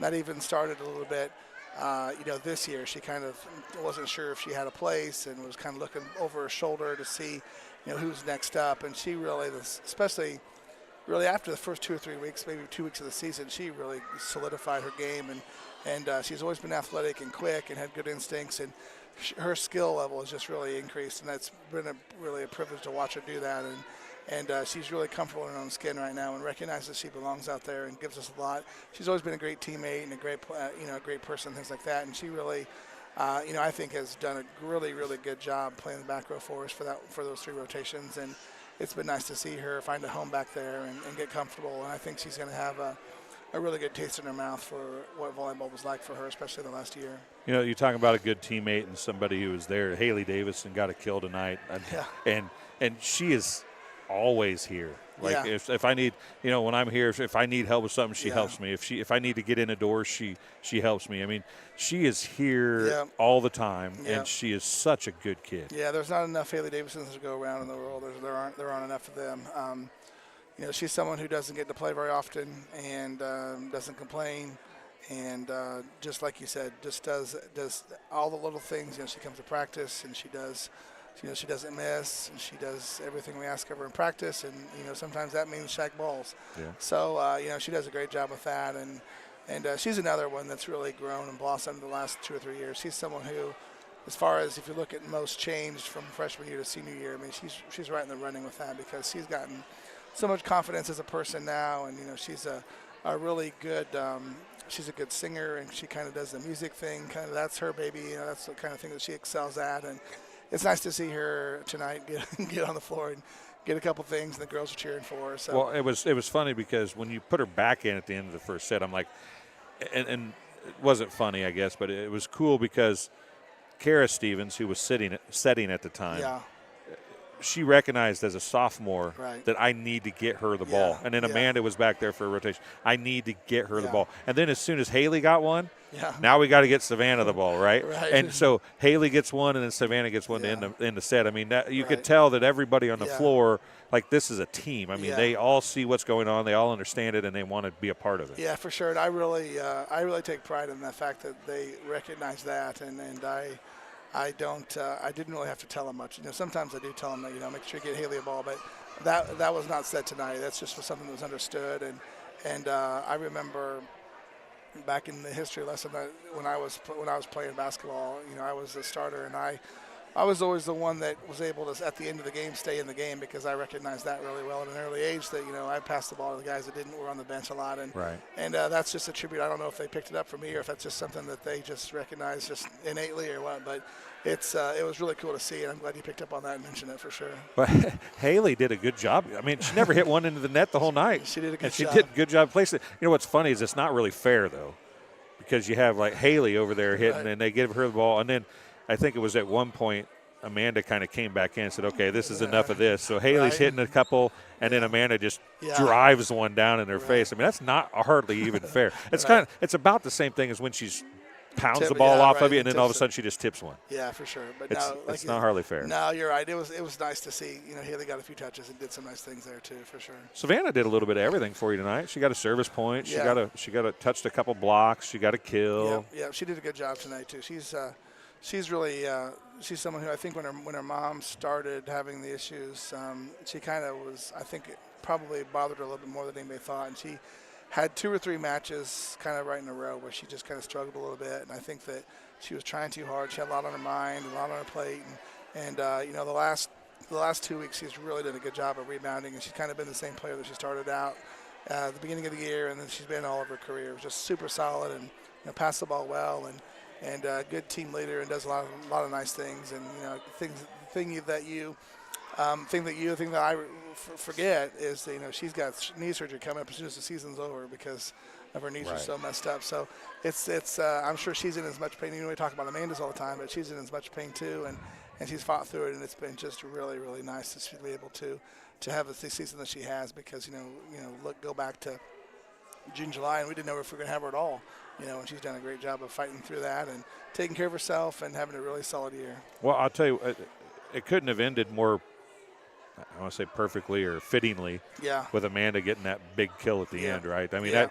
that even started a little bit, this year. She kind of wasn't sure if she had a place and was kind of looking over her shoulder to see, who's next up. And she really, especially really after the first 2 or 3 weeks, maybe 2 weeks of the season, she really solidified her game, and she's always been athletic and quick and had good instincts, and her skill level has just really increased, and that's been really a privilege to watch her do that. And she's really comfortable in her own skin right now and recognizes she belongs out there and gives us a lot. She's always been a great teammate and a great person, things like that, and she really. I think has done a really, really good job playing the back row for us for those 3 rotations, and it's been nice to see her find a home back there and get comfortable. And I think she's going to have a really good taste in her mouth for what volleyball was like for her, especially the last year. You're talking about a good teammate and somebody who was there. Haley Davison got a kill tonight, and she is always here. Like if I need, when I'm here, if I need help with something, she helps me. If I need to get in a door, she helps me. I mean, she is here all the time, and she is such a good kid. Yeah, there's not enough Haley Davisons to go around in the world. There aren't enough of them. She's someone who doesn't get to play very often and doesn't complain, and just like you said, just does all the little things. She comes to practice and she does. She doesn't miss, and she does everything we ask of her in practice, and sometimes that means shag balls. Yeah. So she does a great job with that, and she's another one that's really grown and blossomed the last 2 or 3 years. She's someone who, as far as if you look at most changed from freshman year to senior year, I mean she's right in the running with that because she's gotten so much confidence as a person now, and she's a really good. She's a good singer, and she kind of does the music thing. Kind of that's her baby. That's the kind of thing that she excels at, and it's nice to see her tonight get on the floor and get a couple things, and the girls are cheering for her. So. Well, it was funny because when you put her back in at the end of the first set, I'm like, and it wasn't funny, I guess, but it was cool because Kara Stevens, who was setting at the time, she recognized as a sophomore that I need to get her the ball. And then Amanda was back there for a rotation. I need to get her the ball. And then as soon as Haley got one, now we got to get Savannah the ball, right? And so Haley gets one, and then Savannah gets one to end the set. I mean, you could tell that everybody on the floor, like this is a team. I mean, they all see what's going on. They all understand it, and they want to be a part of it. Yeah, for sure. And I really take pride in the fact that they recognize that, and I didn't really have to tell them much. Sometimes I do tell them that, make sure you get Haley a ball, but that was not said tonight. That's just something that was understood. And I remember back in the history lesson that when I was playing basketball, I was a starter, and I was always the one that was able to, at the end of the game, stay in the game because I recognized that really well at an early age that, I passed the ball to the guys that were on the bench a lot. And that's just a tribute. I don't know if they picked it up from me or if that's just something that they just recognized just innately or what, but it was really cool to see, and I'm glad you picked up on that and mentioned it for sure. But Haley did a good job. I mean, she never hit one into the net the whole night. She did a good job. She did a good job placing it. What's funny is it's not really fair, though, because you have, like, Haley over there hitting, and they give her the ball, and then I think it was at one point Amanda kind of came back in and said, okay, this is enough of this. So Haley's hitting a couple, and then Amanda just drives one down in her face. I mean, that's not hardly even fair. It's it's about the same thing as when she's pounds the ball off of you, and then all of a sudden she just tips one. Yeah, for sure. But it's not hardly fair. No, you're right. It was nice to see. Haley got a few touches and did some nice things there too, for sure. Savannah did a little bit of everything for you tonight. She got a service point. She touched a couple blocks. She got a kill. Yeah, she did a good job tonight too. She's really she's someone who I think when her mom started having the issues, she kind of was, I think it probably bothered her a little bit more than anybody thought, and she had 2 or 3 matches kind of right in a row where she just kind of struggled a little bit, and I think that she was trying too hard. She had a lot on her mind, a lot on her plate, and the last 2 weeks she's really done a good job of rebounding, and she's kind of been the same player that she started out at the beginning of the year, and then she's been all of her career. Just super solid and passed the ball well, and a good team leader, and does a lot of nice things, and thing that you Thing that I forget is that, she's got knee surgery coming up as soon as the season's over because of her knees are so messed up. So it's I'm sure she's in as much pain. We talk about Amanda's all the time, but she's in as much pain too, and she's fought through it, and it's been just really, really nice to be able to have the season that she has because go back to June, July, and we didn't know if we were going to have her at all. And she's done a great job of fighting through that and taking care of herself and having a really solid year. Well, I'll tell you, it couldn't have ended more, I want to say perfectly or fittingly, with Amanda getting that big kill at the end, right? I mean,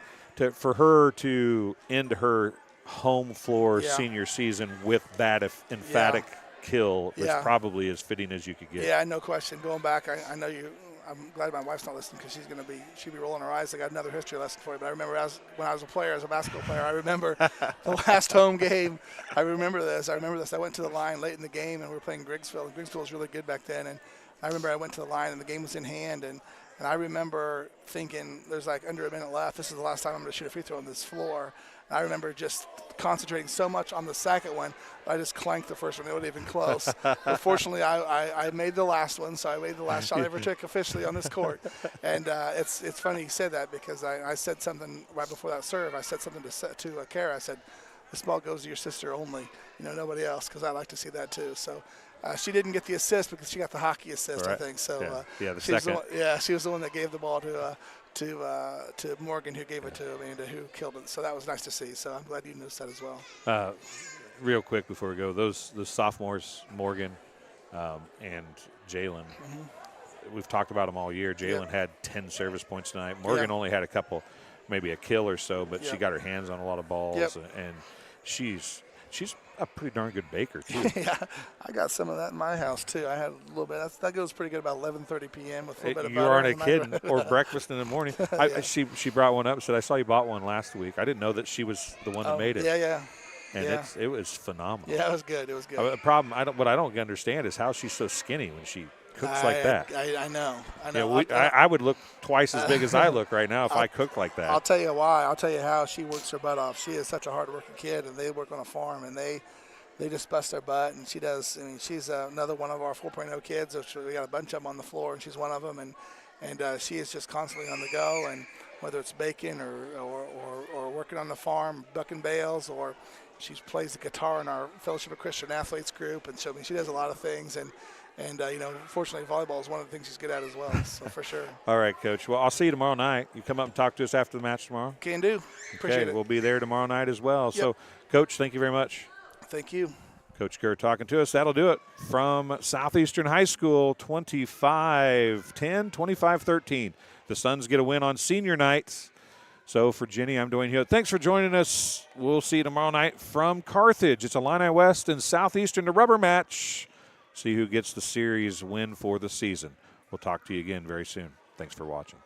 for her to end her home floor senior season with that emphatic kill was probably as fitting as you could get. Yeah, no question. Going back, I know you. I'm glad my wife's not listening because she'll be rolling her eyes. I got another history lesson for you. But I remember when I was a player, as a basketball player, I remember the last home game. I remember this. I went to the line late in the game, and we were playing Griggsville. And Griggsville was really good back then. And I remember I went to the line, and the game was in hand. And I remember thinking, there's like under a minute left. This is the last time I'm going to shoot a free throw on this floor. And I remember just concentrating so much on the second one, I just clanked the first one. It wasn't even close. But fortunately, I made the last one, so I made the last shot I ever took officially on this court. And it's funny you said that because I said something right before that serve. I said something to Kara. I said, "This ball goes to your sister only, nobody else," because I like to see that too. So she didn't get the assist because she got the hockey assist, I think. So the second. She was the one that gave the ball to Morgan, who gave it to Amanda, who killed it. So that was nice to see. So I'm glad you noticed that as well. Real quick before we go, those sophomores, Morgan and Jalen, we've talked about them all year. Jalen had 10 service points tonight. Morgan only had a couple, maybe a kill or so, but she got her hands on a lot of balls, and she's a pretty darn good baker too. Yeah, I got some of that in my house too. I had a little bit. That goes pretty good about 11:30 p.m. with a little bit of butter. You aren't kidding. Or breakfast in the morning. She brought one up and said, "I saw you bought one last week." I didn't know that she was the one that made it. Yeah. And it was phenomenal. Yeah, it was good. It was good. The problem, what I don't understand is how she's so skinny when she cooks like that. I know. I would look twice as big as I look right now if I cooked like that. I'll tell you why. I'll tell you how she works her butt off. She is such a hard-working kid, and they work on a farm, and they just bust their butt, and she does. I mean, she's another one of our 4.0 kids. We got a bunch of them on the floor, and she's one of them, and she is just constantly on the go, and whether it's baking or working on the farm, bucking bales, or she plays the guitar in our Fellowship of Christian Athletes group, and so she does a lot of things, and fortunately, volleyball is one of the things she's good at as well, so for sure. All right, Coach. Well, I'll see you tomorrow night. You come up and talk to us after the match tomorrow? Can do. Appreciate it. We'll be there tomorrow night as well. Yep. So, Coach, thank you very much. Thank you. Coach Kerr talking to us. That'll do it from Southeastern High School, 25-10, 25-13. The Suns get a win on senior night. So for Jenny, I'm Dwayne Hewitt. Thanks for joining us. We'll see you tomorrow night from Carthage. It's Illini West and Southeastern, the rubber match. See who gets the series win for the season. We'll talk to you again very soon. Thanks for watching.